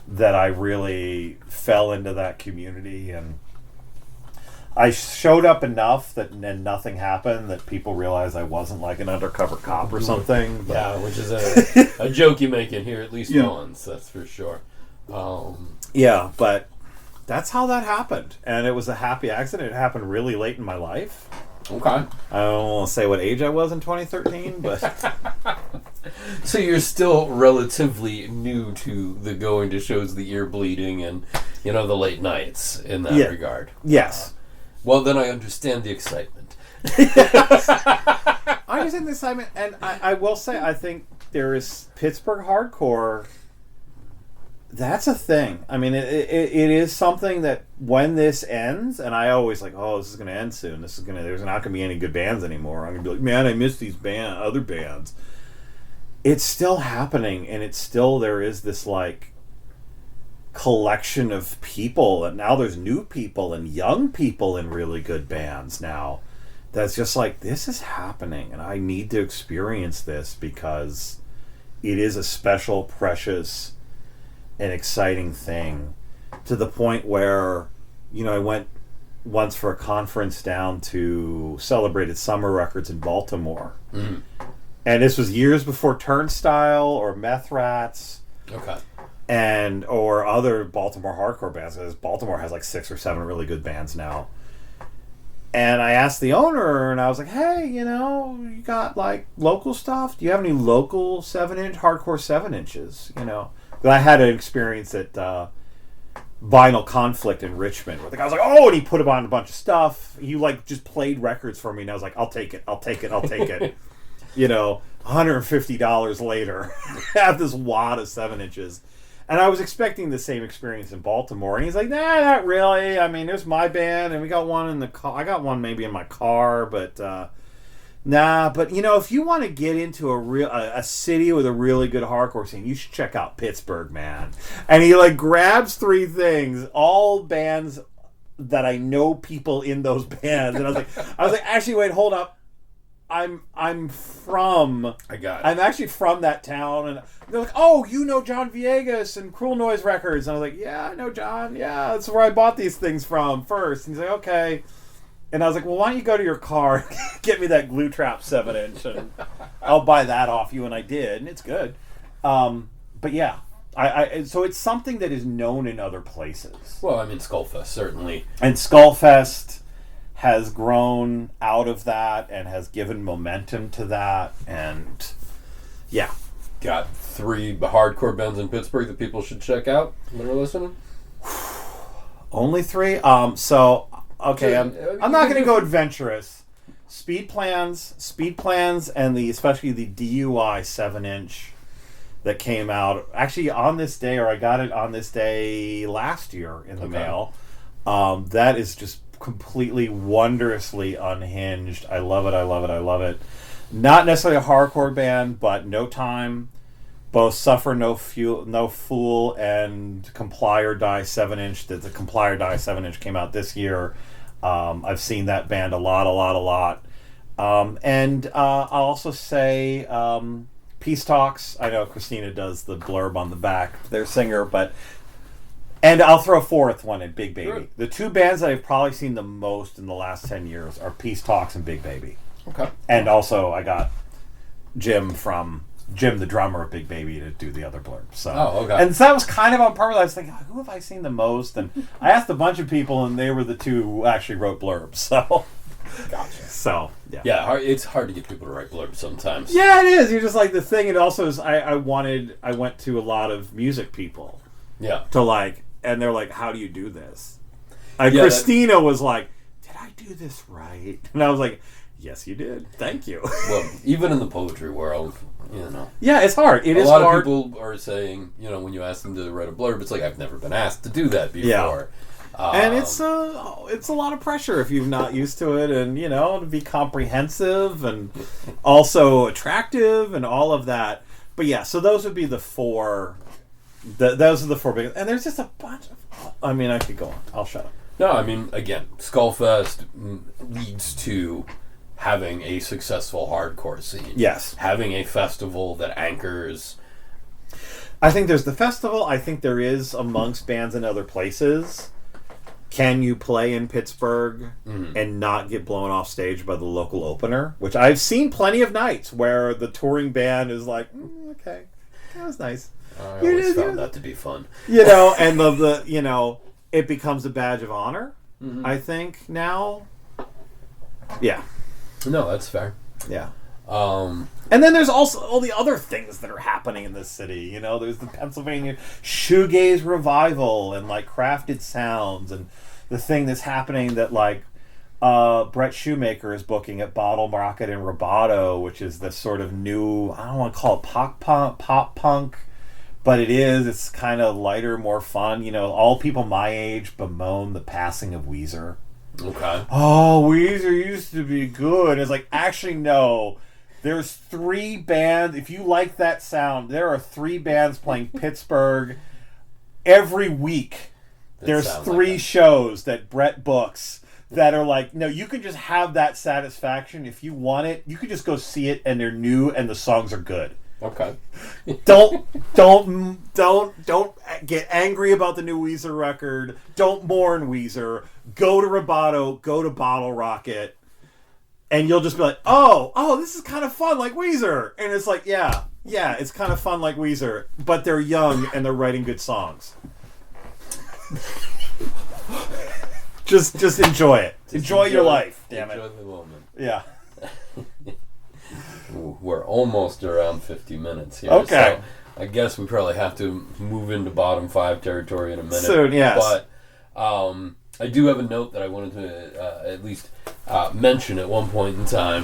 that I really fell into that community, and I showed up enough that and nothing happened, that people realized I wasn't like an undercover cop or something. But. Yeah, which is a joke you make in here at least once, that's for sure. Yeah, but that's how that happened. And it was a happy accident. It happened really late in my life. Okay. I don't want to say what age I was in 2013, but... So you're still relatively new to the going to shows, the ear bleeding, and, the late nights in that regard. Yes. Well, then I understand the excitement. I understand the excitement, and I will say, I think there is Pittsburgh hardcore. That's a thing. I mean, it is something that when this ends, and I always like, oh, this is going to end soon. There's not going to be any good bands anymore. I'm going to be like, man, I miss these other bands. It's still happening, and there is this like collection of people, and now there's new people and young people in really good bands now, that's just like, this is happening, and I need to experience this, because it is a special, precious, and exciting thing, to the point where, I went once for a conference down to Celebrated Summer Records in Baltimore, and this was years before Turnstile or Meth Rats. Okay. Or other Baltimore hardcore bands, because Baltimore has like 6 or 7 really good bands now. And I asked the owner, and I was like, hey, you got like local stuff? Do you have any local 7-inch, hardcore 7-inches? Because I had an experience at Vinyl Conflict in Richmond, where the guy was like, oh, and he put on a bunch of stuff. He like just played records for me, and I was like, I'll take it. $150 later, I have this wad of 7-inches. And I was expecting the same experience in Baltimore. And he's like, nah, not really. I mean, there's my band, and we got one in the car. I got one maybe in my car, but nah. But, if you want to get into a city with a really good hardcore scene, you should check out Pittsburgh, man. And he, like, grabs 3 things, all bands that I know people in those bands. And I was like, actually, wait, hold up. I'm actually from that town, and they're like, oh, John Villegas and Cruel Noise Records, and I was like, yeah, I know John, yeah, that's where I bought these things from first. And he's like, okay, and I was like, well, why don't you go to your car, get me that Glue Trap 7-inch, and I'll buy that off you, and I did, and it's good. But yeah, so it's something that is known in other places. Well, I mean, Skullfest certainly, and Skullfest has grown out of that and has given momentum to that, and yeah, got 3 hardcore bands in Pittsburgh that people should check out that are listening. Only 3. So okay, I'm not going to go adventurous. Speed plans, and especially the DUI 7-inch that came out actually on this day, or I got it on this day last year in the mail. That is just completely wondrously unhinged. I love it. Not necessarily a hardcore band, but No Time, both Suffer No Fool, and Comply or Die 7-inch. The Comply or Die 7-inch came out this year. I've seen that band a lot. And I'll also say Peace Talks. I know Christina does the blurb on the back, their singer, and I'll throw a fourth one in, Big Baby. Sure. The two bands that I've probably seen the most in the last 10 years are Peace Talks and Big Baby. Okay. And also I got Jim, the drummer of Big Baby, to do the other blurb. So, okay. And so that was kind of on purpose. I was thinking, who have I seen the most? And I asked a bunch of people, and they were the two who actually wrote blurbs. So, Gotcha. So, yeah. Yeah, it's hard to get people to write blurbs sometimes. Yeah, it is. You're just like, the thing, it also is, I went to a lot of music people. Yeah. And they're like, how do you do this? Christina was like, did I do this right? And I was like, yes, you did. Thank you. Well, even in the poetry world, Yeah, it's hard. It is hard. A lot hard. of people are saying, when you ask them to write a blurb, it's like, I've never been asked to do that before. Yeah. And it's a lot of pressure if you're not used to it, and to be comprehensive and also attractive and all of that. But yeah, so those would be the four. Those are the four big. And there's just a bunch of. I mean, I could go on. I'll shut up. No, I mean, again, Skullfest leads to having a successful hardcore scene. Yes, having a festival that anchors. I think there's the festival. I think there is amongst bands in other places. Can you play in Pittsburgh and not get blown off stage by the local opener? Which I've seen plenty of nights where the touring band is like, okay, that was nice. I always found that to be fun. And it becomes a badge of honor, I think, now. Yeah. No, that's fair. Yeah. And then there's also all the other things that are happening in this city. There's the Pennsylvania shoegaze revival and crafted sounds, and the thing that's happening that Brett Shoemaker is booking at Bottle Rocket in Roboto, which is this sort of new, I don't want to call it pop punk, but it's kind of lighter, more fun. All people my age bemoan the passing of Weezer. Okay. Oh, Weezer used to be good. It's like, actually, no. There's 3 bands. If you like that sound, there are 3 bands playing Pittsburgh every week. There's 3 shows that Brett books that are like, no, you can just have that satisfaction. If you want it, you can just go see it, and they're new and the songs are good. Okay. Don't get angry about the new Weezer record. Don't mourn Weezer. Go to Roboto. Go to Bottle Rocket. And you'll just be like, oh, this is kind of fun like Weezer. And it's like, yeah, it's kind of fun like Weezer. But they're young and they're writing good songs. just enjoy it. Enjoy your life, damn it. Enjoy the moment. Yeah. We're almost around 50 minutes here. Okay. So I guess we probably have to move into bottom 5 territory in a minute. Soon, yes. But I do have a note that I wanted to at least mention at one point in time,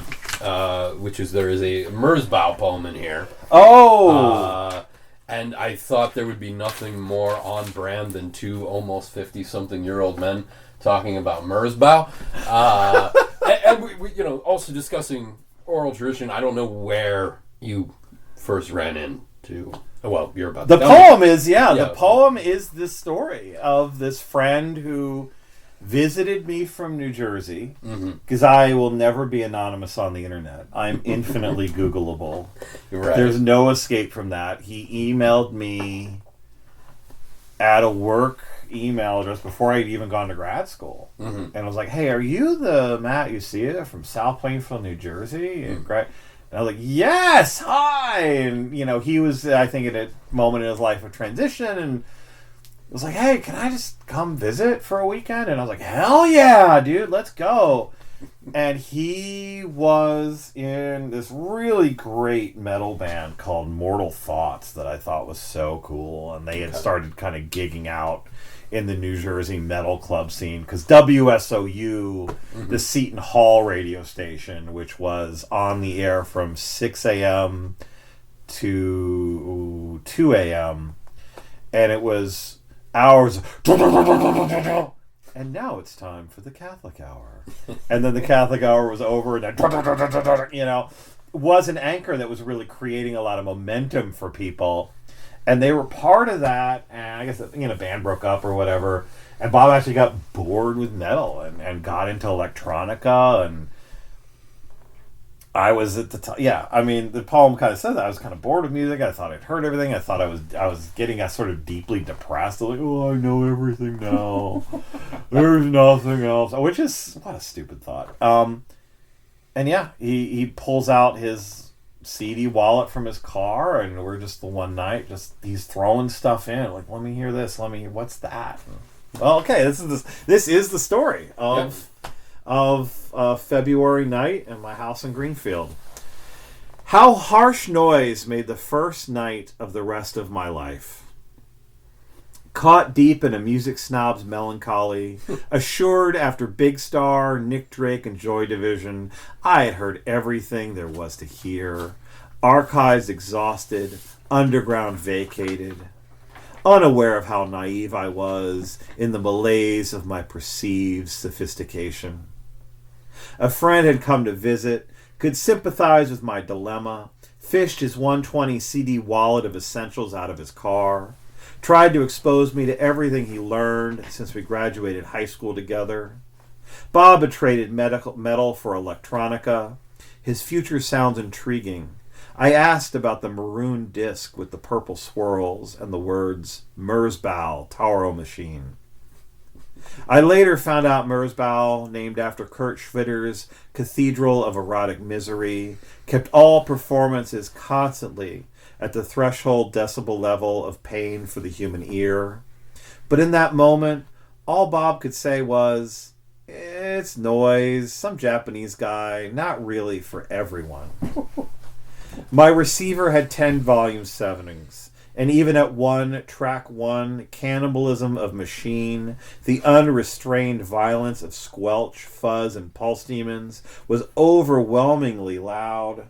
which is there is a Merzbow poem in here. Oh! And I thought there would be nothing more on brand than 2 almost 50-something-year-old men talking about Merzbow. And we also discussing oral tradition. I don't know where you first ran into. Well, you're about to the poem is the poem is this story of this friend who visited me from New Jersey, because I will never be anonymous on the internet. I'm infinitely Googleable. Right. There's no escape from that. He emailed me at a work email address before I'd even gone to grad school, and I was like, "Hey, are you the Matt Ucia from South Plainfield, New Jersey?" And I was like, "Yes, hi!" And he was, I think, at a moment in his life of transition, and was like, "Hey, can I just come visit for a weekend?" And I was like, "Hell yeah, dude, let's go." And he was in this really great metal band called Mortal Thoughts that I thought was so cool, and they had started kind of gigging out in the New Jersey metal club scene, because WSOU, the Seton Hall radio station, which was on the air from 6 a.m. to 2 a.m., and it was hours. And now it's time for the Catholic Hour. And then the Catholic Hour was over, and then, was an anchor that was really creating a lot of momentum for people. And they were part of that, and I guess, band broke up or whatever, and Bob actually got bored with metal and got into electronica, and I was at the time, the poem kind of says that. I was kind of bored with music. I thought I'd heard everything. I thought I was getting sort of deeply depressed. Like, I know everything now. There's nothing else. Which is, what a stupid thought. He pulls out his CD wallet from his car, and we're just the one night, he's throwing stuff in. Like, let me hear this. What's that? Well, okay, this is the story of February night in my house in Greenfield. How harsh noise made the first night of the rest of my life. Caught deep in a music snob's melancholy, assured after Big Star, Nick Drake, and Joy Division, I had heard everything there was to hear. Archives exhausted, underground vacated. Unaware of how naive I was in the malaise of my perceived sophistication. A friend had come to visit, could sympathize with my dilemma, fished his 120 CD wallet of essentials out of his car, tried to expose me to everything he learned since we graduated high school together. Bob had traded metal for electronica. His future sounds intriguing. I asked about the maroon disc with the purple swirls and the words Merzbow Tauro Machine. I later found out Merzbow, named after Kurt Schwitter's Cathedral of Erotic Misery, kept all performances constantly at the threshold decibel level of pain for the human ear. But in that moment, all Bob could say was, it's noise, some Japanese guy, not really for everyone. My receiver had 10 volume 7s, and even at track 1, Cannibalism of Machine, the unrestrained violence of squelch, fuzz, and pulse demons was overwhelmingly loud.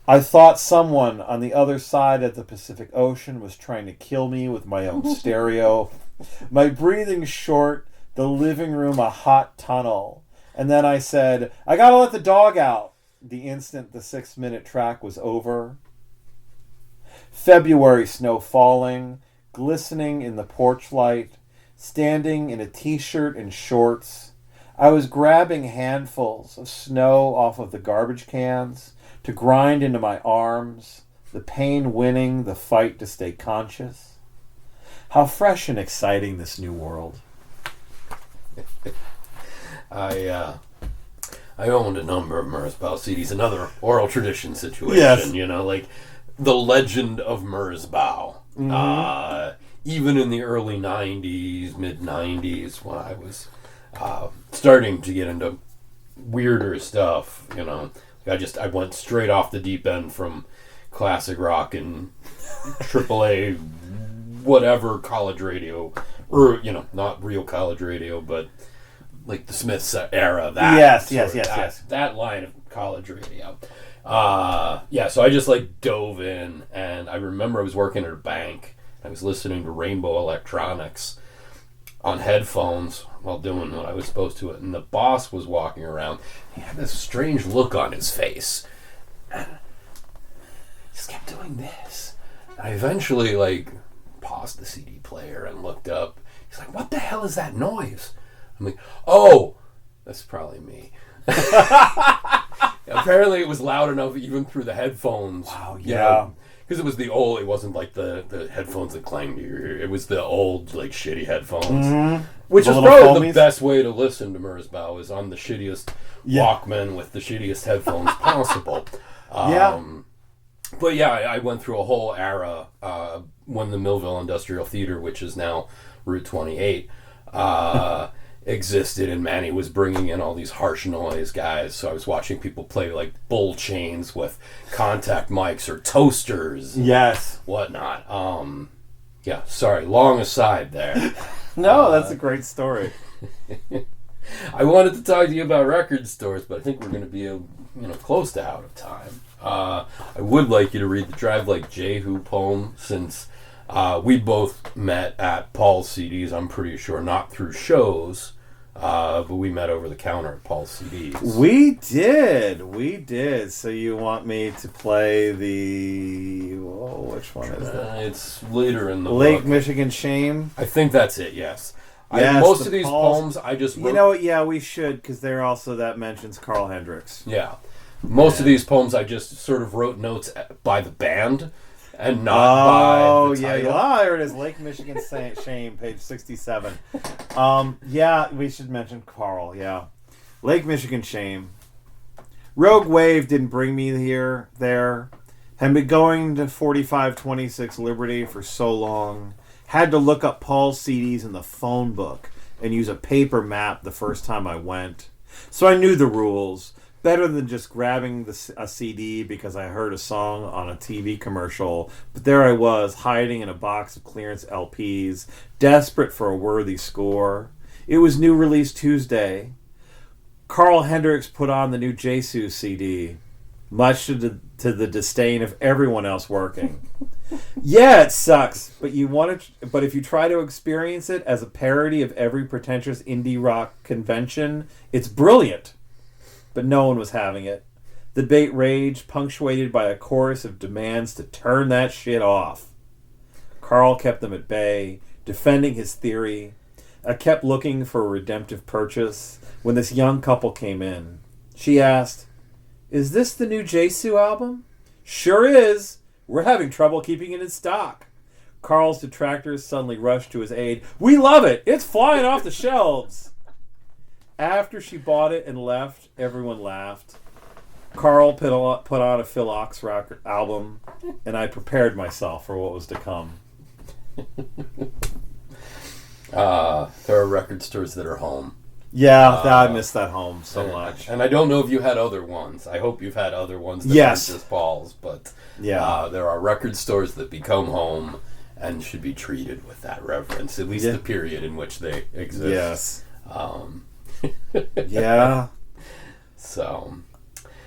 I thought someone on the other side of the Pacific Ocean was trying to kill me with my own stereo. My breathing short, the living room a hot tunnel. And then I said, I gotta let the dog out. The instant the 6-minute track was over. February snow falling, glistening in the porch light, standing in a t-shirt and shorts. I was grabbing handfuls of snow off of the garbage cans to grind into my arms, the pain winning the fight to stay conscious. How fresh and exciting this new world. I owned a number of Merzbow CDs, another oral tradition situation, yes. Like the legend of Merzbow. Mm-hmm. Even in the early 90s, mid-90s, when I was starting to get into weirder stuff, I went straight off the deep end from classic rock and AAA, whatever college radio, or, not real college radio, but like the Smiths era. Yes. That line of college radio. So I just dove in, and I remember I was working at a bank. I was listening to Rainbow Electronics on headphones while doing what I was supposed to, and the boss was walking around. He had this strange look on his face, and he just kept doing this. And I eventually paused the CD player and looked up. He's like, "What the hell is that noise?" I'm like, "Oh, that's probably me." Apparently it was loud enough even through the headphones. Wow, yeah. Because it was it wasn't like the headphones that clanged to your ear. It was the old, shitty headphones. Mm-hmm. Which is probably the best way to listen to Merzbow, is on the shittiest Walkman with the shittiest headphones possible. But I went through a whole era when the Millville Industrial Theater, which is now Route 28, existed, and Manny was bringing in all these harsh noise guys. So I was watching people play bull chains with contact mics or toasters, whatnot. Sorry, long aside there. No, that's a great story. I wanted to talk to you about record stores, but I think we're going to be close to out of time. I would like you to read the Drive Like Jehu poem, since we both met at Paul's CDs, I'm pretty sure, not through shows, But we met over the counter at Paul's CDs. We did. So you want me to play which one is that? It's later in the Lake book. Michigan Shame? I think that's it, yes. Yes, most of these poems I just wrote. You know what, yeah, we should, because that mentions Carl Hendricks. Yeah. Most of these poems I just sort of wrote notes by the band and not by the title. There it is. Lake Michigan Shame, page 67. Yeah, we should mention Carl, yeah. Lake Michigan Shame. Rogue Wave didn't bring me there. Had been going to 4526 Liberty for so long. Had to look up Paul's CDs in the phone book and use a paper map the first time I went. So I knew the rules. Better than just grabbing a CD because I heard a song on a TV commercial. But there I was, hiding in a box of clearance LPs, desperate for a worthy score. It was New Release Tuesday. Carl Hendricks put on the new Jesus CD, much to the disdain of everyone else working. Yeah, it sucks, but if you try to experience it as a parody of every pretentious indie rock convention, it's brilliant. But no one was having it. The debate raged, punctuated by a chorus of demands to turn that shit off. Carl kept them at bay, defending his theory. I kept looking for a redemptive purchase when this young couple came in. She asked, "Is this the new Jesu album?" "Sure is. We're having trouble keeping it in stock." Carl's detractors suddenly rushed to his aid. "We love it. It's flying off the shelves." After she bought it and left, everyone laughed. Carl put on a Phil Ox rock album, and I prepared myself for what was to come. There are record stores that are home. Yeah, I miss that home so much. And I don't know if you had other ones. I hope you've had other ones that aren't just Paul's. But there are record stores that become home and should be treated with that reverence, at least the period in which they exist. Yes. Yeah. So.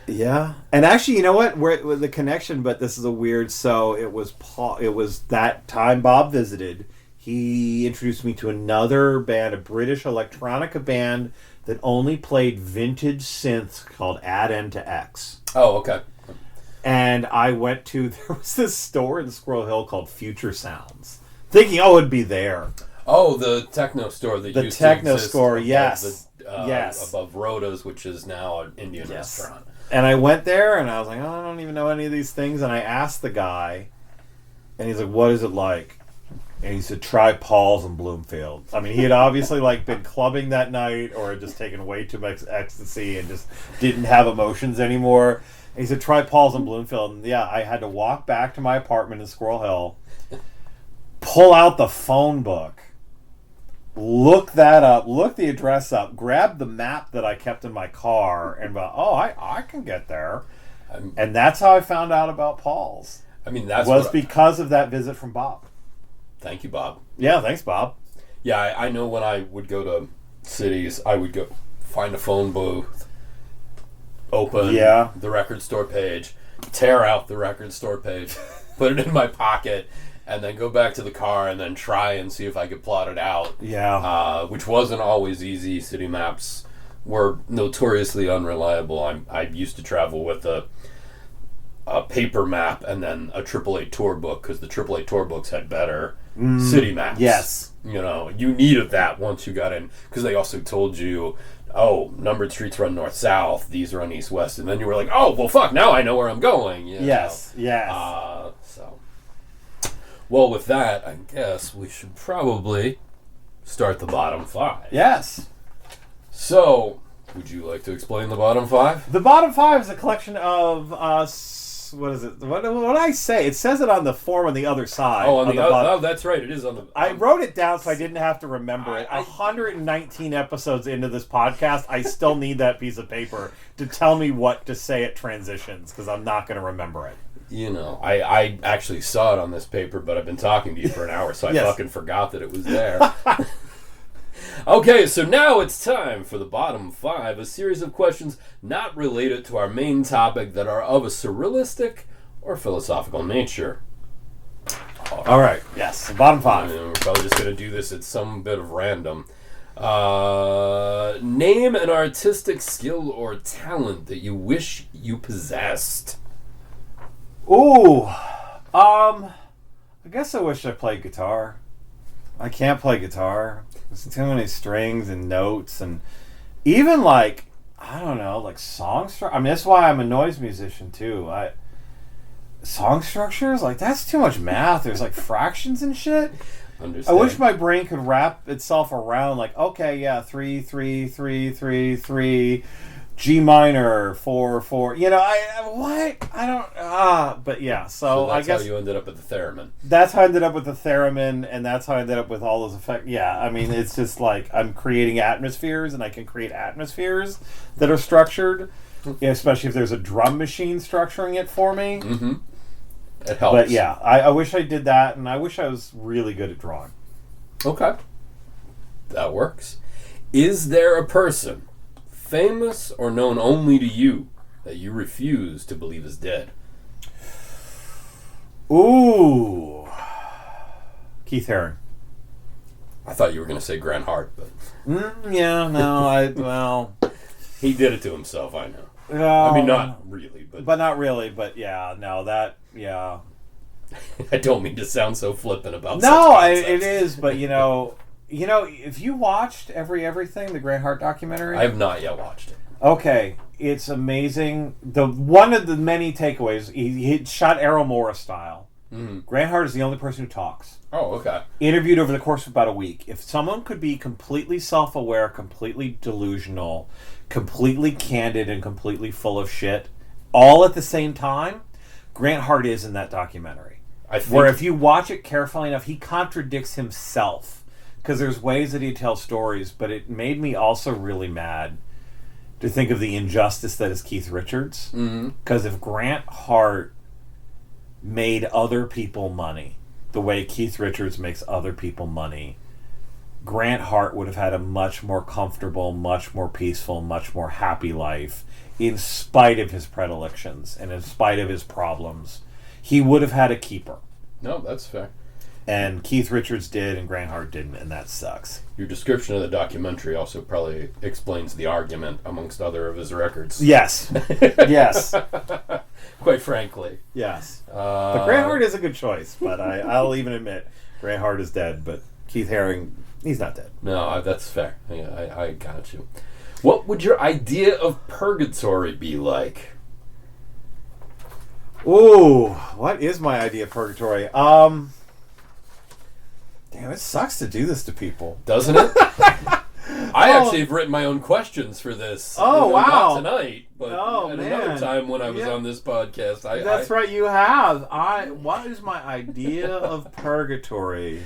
Yeah. And actually, you know what? With the connection, but this is a weird. So it was Paul. It was that time Bob visited. He introduced me to another band, a British electronica band that only played vintage synths called Add N to X. Oh, okay. And I went to, there was this store in Squirrel Hill called Future Sounds, thinking, it'd be there. Oh, the techno store that used to exist. The techno store, yes. Yes. Above Rhoda's, which is now an Indian restaurant. And I went there, and I was like, I don't even know any of these things. And I asked the guy, and he's like, what is it like? And he said, try Paul's in Bloomfield. I mean, he had obviously been clubbing that night or had just taken way too much ecstasy and just didn't have emotions anymore. And he said, try Paul's in Bloomfield. And I had to walk back to my apartment in Squirrel Hill, pull out the phone book, look that up, look the address up, grab the map that I kept in my car, and I can get there. And that's how I found out about Paul's. I mean, that was because of that visit from Bob. Thank you, Bob. Yeah, thanks, Bob. Yeah, I know when I would go to cities, I would go find a phone booth, open the record store page, tear out the record store page, put it in my pocket, and then go back to the car and then try and see if I could plot it out. Yeah. Which wasn't always easy. City maps were notoriously unreliable. I used to travel with a paper map and then a AAA tour book because the AAA tour books had better city maps. Yes. You needed that once you got in because they also told you, numbered streets run north-south, these run east-west, and then you were like, well, fuck, now I know where I'm going. Yes. Well, with that, I guess we should probably start the bottom five. Yes. So, would you like to explain the bottom five? The bottom five is a collection of what is it? What did I say? It says it on the form on the other side. Oh, on the other. Oh, that's right. It is on the. I wrote it down so I didn't have to remember it. 119 episodes into this podcast, I still need that piece of paper to tell me what to say at transitions because I'm not going to remember it. I actually saw it on this paper, but I've been talking to you for an hour, so I fucking forgot that it was there. Okay, so now it's time for the bottom five, a series of questions not related to our main topic that are of a surrealistic or philosophical nature. All right, yes, the bottom five. We're probably just going to do this at some bit of random. Name an artistic skill or talent that you wish you possessed. Ooh. I guess I wish I played guitar. I can't play guitar. There's too many strings and notes, and even like, I don't know, like song structure. I mean, that's why I'm a noise musician too. Song structures, like, that's too much math. There's like fractions and shit. Understand. I wish my brain could wrap itself around, like, okay, yeah, 3 3 3 3 3, G minor 4 4. You know, but yeah. So that's I guess how you ended up with the theremin. That's how I ended up with the theremin, and that's how I ended up with all those effects. Yeah, I mean, it's just like I'm creating atmospheres, and I can create atmospheres that are structured, especially if there's a drum machine structuring it for me. Mm-hmm. It helps. But yeah, I wish I did that, and I wish I was really good at drawing. Okay. That works. Is there a person, famous or known only to you, that you refuse to believe is dead? Ooh. Keith Haring. I thought you were going to say Grant Hart, but... Yeah, no, He did it to himself, I know. I I mean, not really, but... But not really, but yeah, no, yeah. I don't mean to sound so flippant about No, it is, but you know, if you watched Everything, the Grant Hart documentary... I have not yet watched it. Okay, it's amazing. One of the many takeaways, he shot Errol Morris style. Mm-hmm. Grant Hart is the only person who talks. Oh, okay. Interviewed over the course of about a week. If someone could be completely self-aware, completely delusional, completely candid, and completely full of shit, all at the same time, Grant Hart is in that documentary. Where if you watch it carefully enough, he contradicts himself. Because there's ways that he tells stories, but it made me also really mad to think of the injustice that is Keith Richards. Because if Grant Hart made other people money the way Keith Richards makes other people money, Grant Hart would have had a much more comfortable, much more peaceful, much more happy life in spite of his predilections and in spite of his problems. He would have had a keeper. No, that's fair. And Keith Richards did, and Grant Hart didn't, and that sucks. Your description of the documentary also probably explains the argument amongst other of his records. Yes. Yes. Quite frankly. Yes. But Grant Hart is a good choice, but I'll even admit Grant Hart is dead, but Keith Haring, he's not dead. No, that's fair. Yeah, I got you. What would your idea of purgatory be like? Ooh, what is my idea of purgatory? Damn, it sucks to do this to people. Doesn't it? I actually have written my own questions for this. Oh, wow. Not tonight, but Oh, at man. another time when I was on this podcast. That's right, you have. What is my idea of purgatory?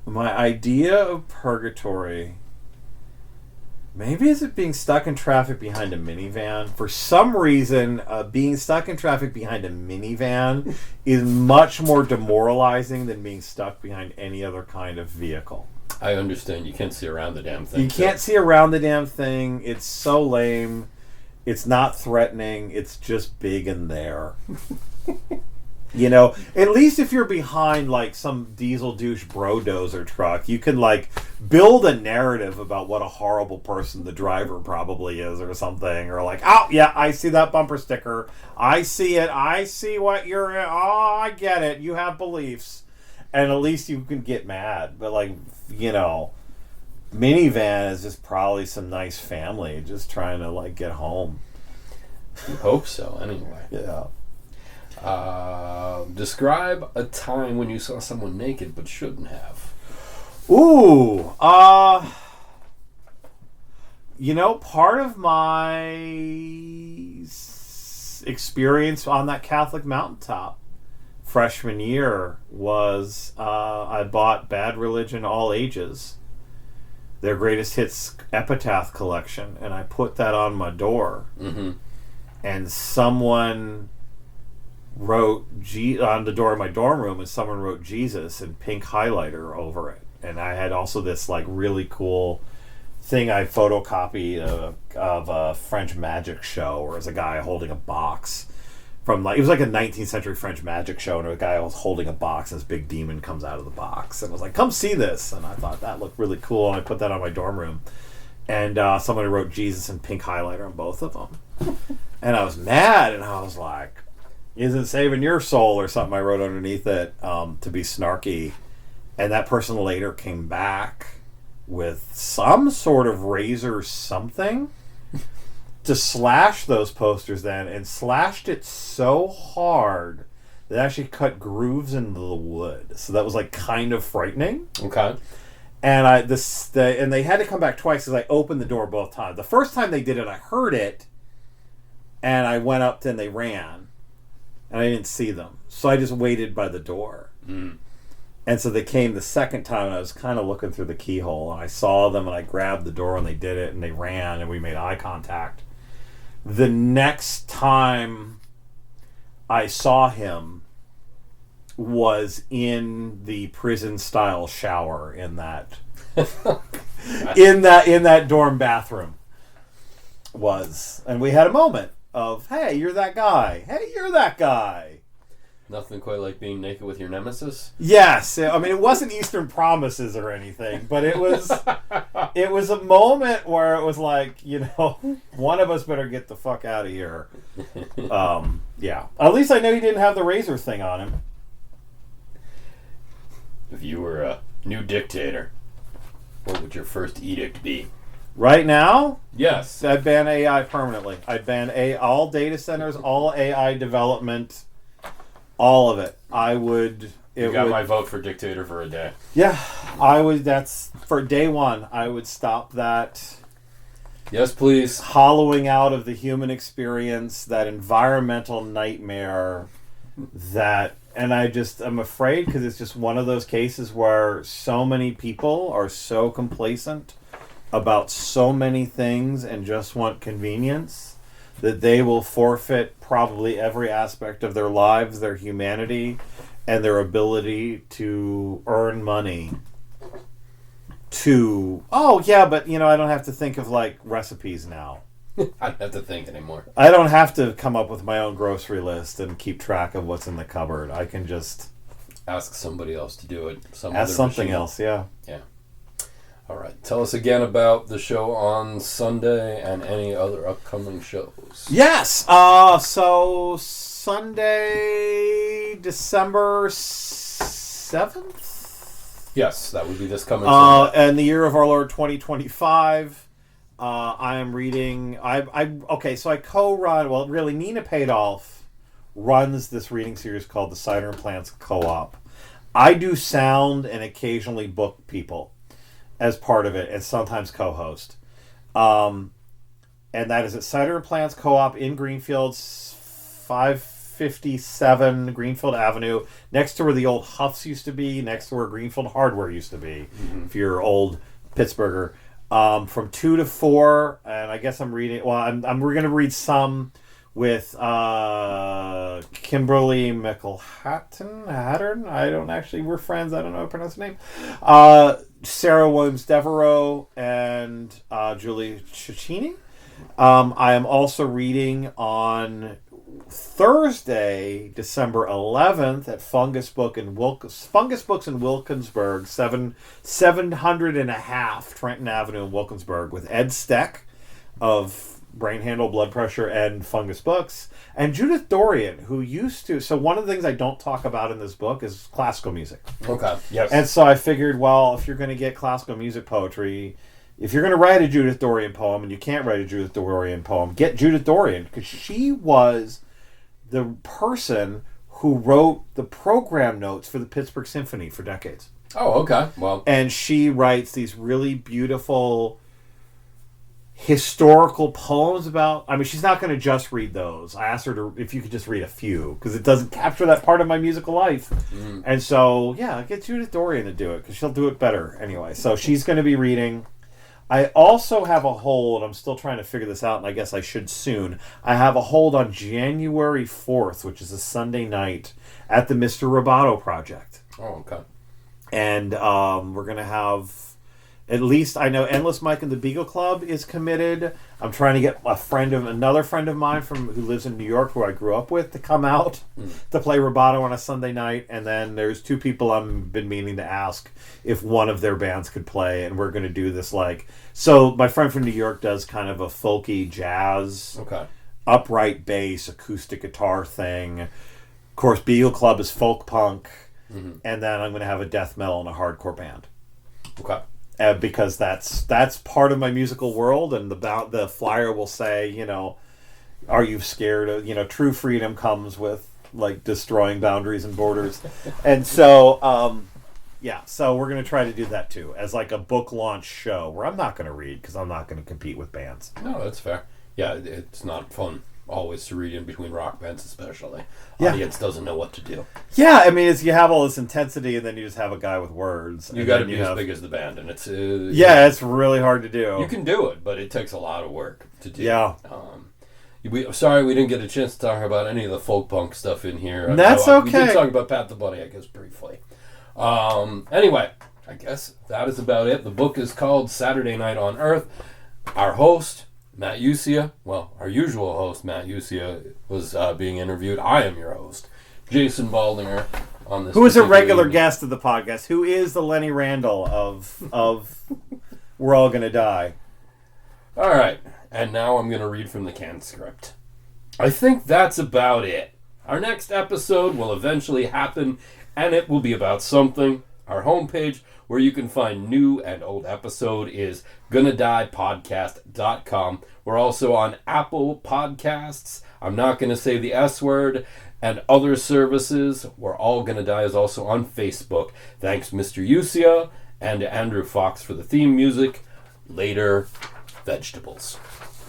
My idea of purgatory... Maybe is it being stuck in traffic behind a minivan? For some reason, being stuck in traffic behind a minivan is much more demoralizing than being stuck behind any other kind of vehicle. I understand. You can't see around the damn thing. You can't see around the damn thing. It's so lame. It's not threatening. It's just big and there. You know, at least if you're behind like some diesel douche brodozer truck, you can like build a narrative about what a horrible person the driver probably is or something. Or like, oh yeah, I see that bumper sticker. I see it. I see what you're, oh, I get it. You have beliefs. And at least you can get mad. But like, you know, minivan is just probably some nice family just trying to like get home. You hope so, anyway. Yeah. Describe a time when you saw someone naked but shouldn't have. Ooh, you know, part of my experience on that Catholic mountaintop freshman year was I bought Bad Religion All Ages, their greatest hits epitaph collection, and I put that on my door. Mm-hmm. And someone wrote on the door of my dorm room, and someone wrote Jesus in pink highlighter over it. And I had also this like really cool thing I photocopied of a French magic show where there's a guy holding a box from like, it was like a 19th century French magic show, and a guy was holding a box, and this big demon comes out of the box, and was like, come see this. And I thought that looked really cool, and I put that on my dorm room. And somebody wrote Jesus in pink highlighter on both of them. And I was mad, and I was like, isn't saving your soul, or something I wrote underneath it to be snarky. And that person later came back with some sort of razor something to slash those posters then, and slashed it so hard that it actually cut grooves into the wood. So that was like kind of frightening. Okay. And and they had to come back twice because I opened the door both times. The first time they did it, I heard it, and I went up and they ran, and I didn't see them. So I just waited by the door. Mm. And so they came the second time, and I was kind of looking through the keyhole, and I saw them, and I grabbed the door, and they did it, and they ran, and we made eye contact. The next time I saw him was in the prison-style shower in that in that dorm bathroom. And we had a moment of, hey, you're that guy. Hey, you're that guy. Nothing quite like being naked with your nemesis. Yes, I mean, it wasn't Eastern Promises or anything, but it was a moment where it was like, one of us better get the fuck out of here. Yeah. At least I know he didn't have the razor thing on him. If you were a new dictator, what would your first edict be? Right now? Yes. I'd ban AI permanently. I'd ban all data centers, all AI development, all of it. You got my vote for dictator for a day. Yeah, that's for day one. I would stop that. Yes, please. Hollowing out of the human experience, that environmental nightmare, and I'm afraid, because it's just one of those cases where so many people are so complacent about so many things and just want convenience that they will forfeit probably every aspect of their lives, their humanity, and their ability to earn money but I don't have to think of like recipes now. I don't have to think anymore. I don't have to come up with my own grocery list and keep track of what's in the cupboard. I can just ask somebody else to do it. Ask something else, yeah. Yeah. All right. Tell us again about the show on Sunday and any other upcoming shows. Yes. So Sunday, December 7th? Yes, that would be this coming Sunday. And the year of our Lord 2025. I am reading. So I co-run. Well, really, Nina Padolf runs this reading series called the Cider and Plants Co-op. I do sound and occasionally book people as part of it, and sometimes co-host. And that is at Cider and Plants Co-op in Greenfield, 557 Greenfield Avenue, next to where the old Huffs used to be, next to where Greenfield Hardware used to be, if you're old Pittsburgher. From 2 to 4, and I guess I'm reading. Well, we're going to read some with Kimberly McElhatton. I don't actually. We're friends. I don't know how to pronounce her name. Sarah Williams Devereaux and Julie Cicchini. I am also reading on Thursday, December 11th at Fungus Books in Wilkinsburg, 700 and a half Trenton Avenue in Wilkinsburg, with Ed Steck of Brain Handle, Blood Pressure, and Fungus Books, and Judith Dorian, who used to. So one of the things I don't talk about in this book is classical music. Okay. Yes. And so I figured, well, if you're going to get classical music poetry, if you're going to write a Judith Dorian poem and you can't write a Judith Dorian poem, get Judith Dorian, because she was the person who wrote the program notes for the Pittsburgh Symphony for decades. Oh, okay. Well, and she writes these really beautiful historical poems about. I mean, she's not going to just read those. I asked her if you could just read a few, because it doesn't capture that part of my musical life. And so, yeah, get Judith Dorian to do it, because she'll do it better anyway. So she's going to be reading. I also have a hold. I'm still trying to figure this out, and I guess I should soon. I have a hold on January 4th, which is a Sunday night, at the Mr. Roboto Project. Oh, okay. And we're going to have, at least I know Endless Mike and the Beagle Club is committed. I'm trying to get another friend of mine who lives in New York, who I grew up with, to come out to play rubato on a Sunday night. And then there's 2 people I've been meaning to ask if one of their bands could play, and we're going to do this so my friend from New York does kind of a folky jazz, upright bass, acoustic guitar thing. Of course, Beagle Club is folk punk, and then I'm going to have a death metal and a hardcore band. Okay. Because that's part of my musical world, and the flyer will say, are you scared of, true freedom comes with destroying boundaries and borders. And so so we're going to try to do that too as a book launch show where I'm not going to read because I'm not going to compete with bands. No, that's fair. Yeah, it's not fun always to read in between rock bands, especially. Yeah. Audience doesn't know what to do. Yeah, I mean, you have all this intensity, and then you just have a guy with words. You got to be as big as the band, and it's it's really hard to do. You can do it, but it takes a lot of work to do. Yeah. Sorry we didn't get a chance to talk about any of the folk punk stuff in here. That's okay. We did talk about Pat the Bunny, I guess, briefly. Anyway, I guess that is about it. The book is called Saturday Night on Earth. Our host, Matt Usia, our usual host, Matt Usia, was being interviewed. I am your host, Jason Baldinger, on this. Who is a regular guest of the podcast? Who is the Lenny Randall of We're All Gonna Die? All right, and now I'm going to read from the canned script. I think that's about it. Our next episode will eventually happen, and it will be about something. Our homepage, where you can find new and old episode, is gonnadiepodcast.com. We're also on Apple Podcasts. I'm not going to say the S word. And other services. We're All Gonna Die is also on Facebook. Thanks, Mr. Usia and Andrew Fox for the theme music. Later, vegetables.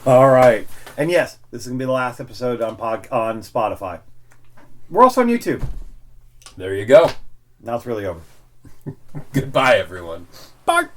All right. And yes, this is going to be the last episode on Spotify. We're also on YouTube. There you go. Now it's really over. Goodbye, everyone. Bye.